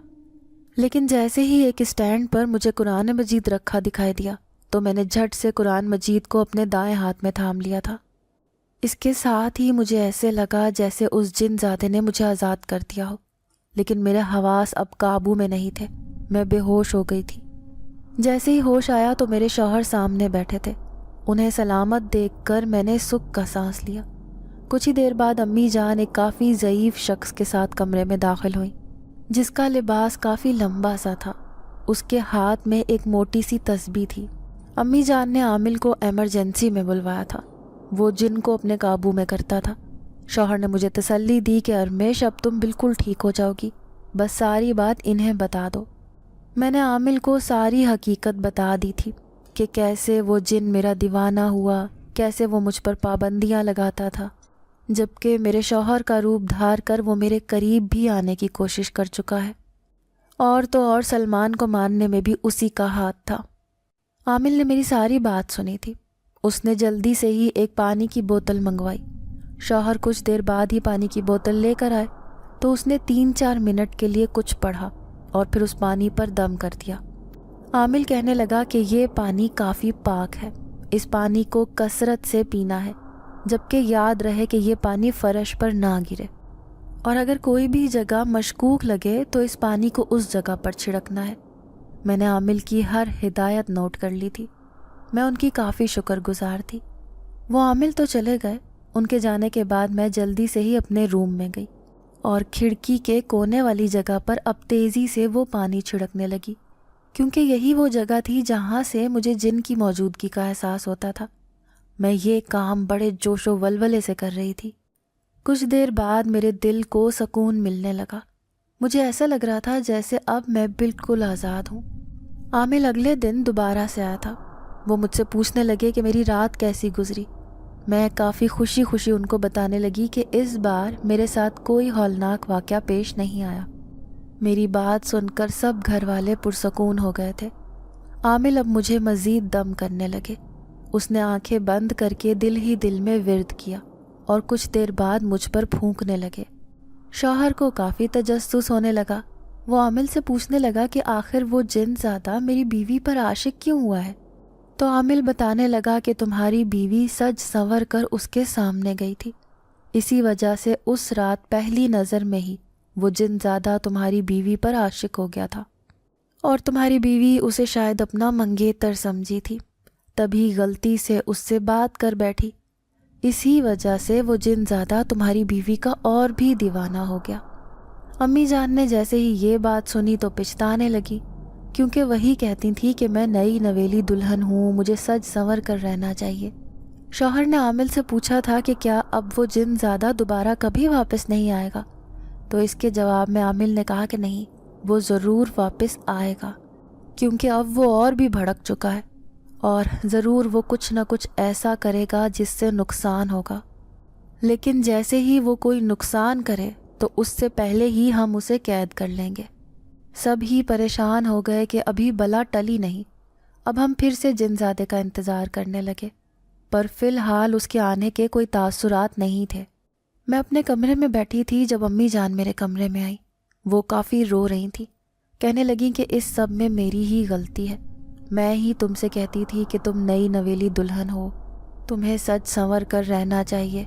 لیکن جیسے ہی ایک اسٹینڈ پر مجھے قرآن مجید رکھا دکھائی دیا تو میں نے جھٹ سے قرآن مجید کو اپنے دائیں ہاتھ میں تھام لیا تھا. اس کے ساتھ ہی مجھے ایسے لگا جیسے اس جن زادے نے مجھے آزاد کر دیا ہو، لیکن میرے حواس اب قابو میں نہیں تھے. میں بے ہوش ہو گئی تھی. جیسے ہی ہوش آیا تو میرے شوہر سامنے بیٹھے تھے. انہیں سلامت دیکھ کر میں نے سکھ کا سانس لیا. کچھ ہی دیر بعد امی جان ایک کافی ضعیف شخص کے ساتھ کمرے میں داخل ہوئیں، جس کا لباس کافی لمبا سا تھا. اس کے ہاتھ میں ایک موٹی سی تسبیح تھی. امی جان نے عامل کو ایمرجنسی میں بلوایا تھا. وہ جن کو اپنے قابو میں کرتا تھا. شوہر نے مجھے تسلی دی کہ ارمیش اب تم بالکل ٹھیک ہو جاؤ گی، بس ساری بات انہیں بتا دو. میں نے عامل کو ساری حقیقت بتا دی تھی کہ کیسے وہ جن میرا دیوانہ ہوا، کیسے وہ مجھ پر پابندیاں لگاتا تھا، جبکہ میرے شوہر کا روپ دھار کر وہ میرے قریب بھی آنے کی کوشش کر چکا ہے. اور تو اور سلمان کو ماننے میں بھی اسی کا ہاتھ تھا. عامل نے میری ساری بات سنی تھی. اس نے جلدی سے ہی ایک پانی کی بوتل منگوائی. شوہر کچھ دیر بعد ہی پانی کی بوتل لے کر آئے تو اس نے 3-4 منٹ کے لیے کچھ پڑھا اور پھر اس پانی پر دم کر دیا. عامل کہنے لگا کہ یہ پانی کافی پاک ہے، اس پانی کو کثرت سے پینا ہے، جبکہ یاد رہے کہ یہ پانی فرش پر نہ گرے، اور اگر کوئی بھی جگہ مشکوک لگے تو اس پانی کو اس جگہ پر چھڑکنا ہے. میں نے عامل کی ہر ہدایت نوٹ کر لی تھی. میں ان کی کافی شکر گزار تھی. وہ عامل تو چلے گئے. ان کے جانے کے بعد میں جلدی سے ہی اپنے روم میں گئی اور کھڑکی کے کونے والی جگہ پر اب تیزی سے وہ پانی چھڑکنے لگی، کیونکہ یہی وہ جگہ تھی جہاں سے مجھے جن کی موجودگی کا احساس ہوتا تھا. میں یہ کام بڑے جوش و ولولے سے کر رہی تھی. کچھ دیر بعد میرے دل کو سکون ملنے لگا. مجھے ایسا لگ رہا تھا جیسے اب میں بالکل آزاد ہوں. عامل اگلے دن دوبارہ سے آیا تھا. وہ مجھ سے پوچھنے لگے کہ میری رات کیسی گزری. میں کافی خوشی خوشی ان کو بتانے لگی کہ اس بار میرے ساتھ کوئی ہولناک واقعہ پیش نہیں آیا. میری بات سن کر سب گھر والے پرسکون ہو گئے تھے. عامل اب مجھے مزید دم کرنے لگے. اس نے آنکھیں بند کر کے دل ہی دل میں ورد کیا اور کچھ دیر بعد مجھ پر پھونکنے لگے. شوہر کو کافی تجسس ہونے لگا. وہ عامل سے پوچھنے لگا کہ آخر وہ جن زیادہ میری بیوی پر عاشق کیوں ہوا ہے. تو عامل بتانے لگا کہ تمہاری بیوی سج سنور کر اس کے سامنے گئی تھی، اسی وجہ سے اس رات پہلی نظر میں ہی وہ جن زیادہ تمہاری بیوی پر عاشق ہو گیا تھا، اور تمہاری بیوی اسے شاید اپنا منگیتر سمجھی تھی، تبھی غلطی سے اس سے بات کر بیٹھی. اسی وجہ سے وہ جن زیادہ تمہاری بیوی کا اور بھی دیوانہ ہو گیا. امی جان نے جیسے ہی یہ بات سنی تو پچھتانے لگی، کیونکہ وہی کہتی تھی کہ میں نئی نویلی دلہن ہوں، مجھے سج سنور کر رہنا چاہیے. شوہر نے عامل سے پوچھا تھا کہ کیا اب وہ جن زیادہ دوبارہ کبھی واپس نہیں آئے گا، تو اس کے جواب میں عامل نے کہا کہ نہیں، وہ ضرور واپس آئے گا، کیونکہ اب وہ اور بھی بھڑک چکا ہے اور ضرور وہ کچھ نہ کچھ ایسا کرے گا جس سے نقصان ہوگا. لیکن جیسے ہی وہ کوئی نقصان کرے تو اس سے پہلے ہی ہم اسے قید کر لیں گے. سب ہی پریشان ہو گئے کہ ابھی بلا ٹلی نہیں. اب ہم پھر سے جن زادے کا انتظار کرنے لگے، پر فی الحال اس کے آنے کے کوئی تاثرات نہیں تھے. میں اپنے کمرے میں بیٹھی تھی جب امی جان میرے کمرے میں آئی. وہ کافی رو رہی تھی. کہنے لگیں کہ اس سب میں میری ہی غلطی ہے. میں ہی تم سے کہتی تھی کہ تم نئی نویلی دلہن ہو، تمہیں سج سنور کر رہنا چاہیے،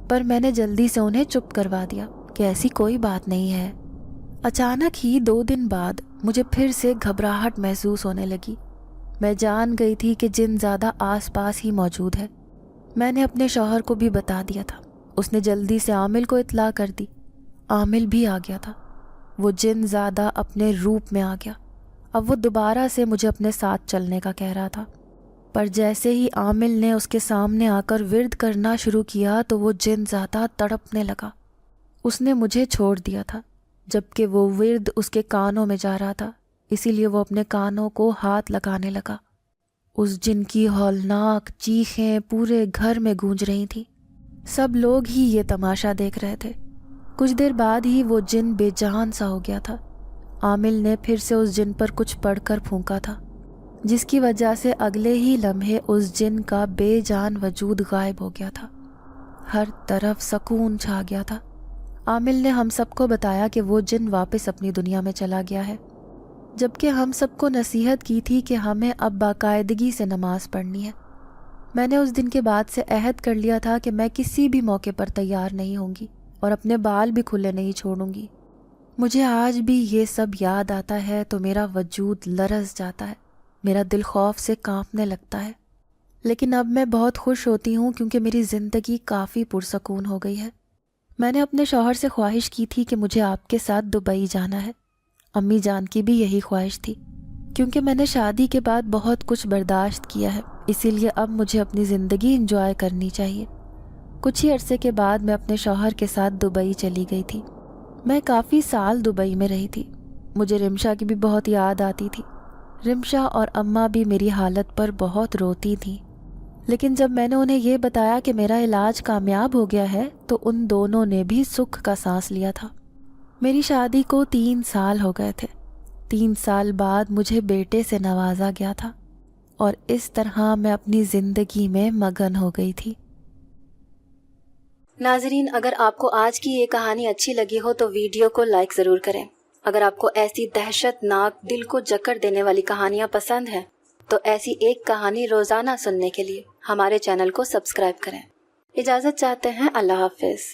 پر میں نے جلدی سے انہیں چپ کروا دیا کہ ایسی کوئی بات نہیں ہے. اچانک ہی 2 دن بعد مجھے پھر سے گھبراہٹ محسوس ہونے لگی. میں جان گئی تھی کہ جن زیادہ آس پاس ہی موجود ہے۔ میں نے اپنے شوہر کو بھی بتا دیا تھا۔ اس نے جلدی سے عامل کو اطلاع کر دی۔ عامل بھی آ گیا تھا۔ وہ جن زیادہ اپنے روپ میں آ گیا۔ اب وہ دوبارہ سے مجھے اپنے ساتھ چلنے کا کہہ رہا تھا، پر جیسے ہی عامل نے اس کے سامنے آ کر ورد کرنا شروع کیا تو وہ جن زیادہ تڑپنے لگا۔ اس نے مجھے چھوڑ دیا تھا جبکہ وہ ورد اس کے کانوں میں جا رہا تھا، اسی لیے وہ اپنے کانوں کو ہاتھ لگانے لگا۔ اس جن کی ہولناک چیخیں پورے گھر میں گونج رہی تھیں۔ سب لوگ ہی یہ تماشا دیکھ رہے تھے۔ کچھ دیر بعد ہی وہ جن بے جان سا ہو گیا تھا۔ عامل نے پھر سے اس جن پر کچھ پڑھ کر پھونکا تھا، جس کی وجہ سے اگلے ہی لمحے اس جن کا بے جان وجود غائب ہو گیا تھا۔ ہر طرف سکون چھا گیا تھا۔ عامل نے ہم سب کو بتایا کہ وہ جن واپس اپنی دنیا میں چلا گیا ہے، جبکہ ہم سب کو نصیحت کی تھی کہ ہمیں اب باقاعدگی سے نماز پڑھنی ہے۔ میں نے اس دن کے بعد سے عہد کر لیا تھا کہ میں کسی بھی موقع پر تیار نہیں ہوں گی اور اپنے بال بھی کھلے نہیں چھوڑوں گی۔ مجھے آج بھی یہ سب یاد آتا ہے تو میرا وجود لرز جاتا ہے، میرا دل خوف سے کانپنے لگتا ہے۔ لیکن اب میں بہت خوش ہوتی ہوں کیونکہ میری زندگی کافی پرسکون ہو گئی ہے۔ میں نے اپنے شوہر سے خواہش کی تھی کہ مجھے آپ کے ساتھ دبئی جانا ہے۔ امی جان کی بھی یہی خواہش تھی، کیونکہ میں نے شادی کے بعد بہت کچھ برداشت کیا ہے، اسی لیے اب مجھے اپنی زندگی انجوائے کرنی چاہیے۔ کچھ ہی عرصے کے بعد میں اپنے شوہر کے ساتھ دبئی چلی گئی تھی۔ میں کافی سال دبئی میں رہی تھی۔ مجھے رمشا کی بھی بہت یاد آتی تھی۔ رمشا اور اماں بھی میری حالت پر بہت روتی تھیں، لیکن جب میں نے انہیں یہ بتایا کہ میرا علاج کامیاب ہو گیا ہے تو ان دونوں نے بھی سکھ کا سانس لیا تھا۔ میری شادی کو 3 سال ہو گئے تھے۔ 3 سال بعد مجھے بیٹے سے نوازا گیا تھا اور اس طرح میں اپنی زندگی میں مگن ہو گئی تھی۔ ناظرین، اگر آپ کو آج کی یہ کہانی اچھی لگی ہو تو ویڈیو کو لائک ضرور کریں۔ اگر آپ کو ایسی دہشت ناک دل کو جکڑ دینے والی کہانیاں پسند ہیں تو ایسی ایک کہانی روزانہ سننے کے لیے ہمارے چینل کو سبسکرائب کریں۔ اجازت چاہتے ہیں، اللہ حافظ۔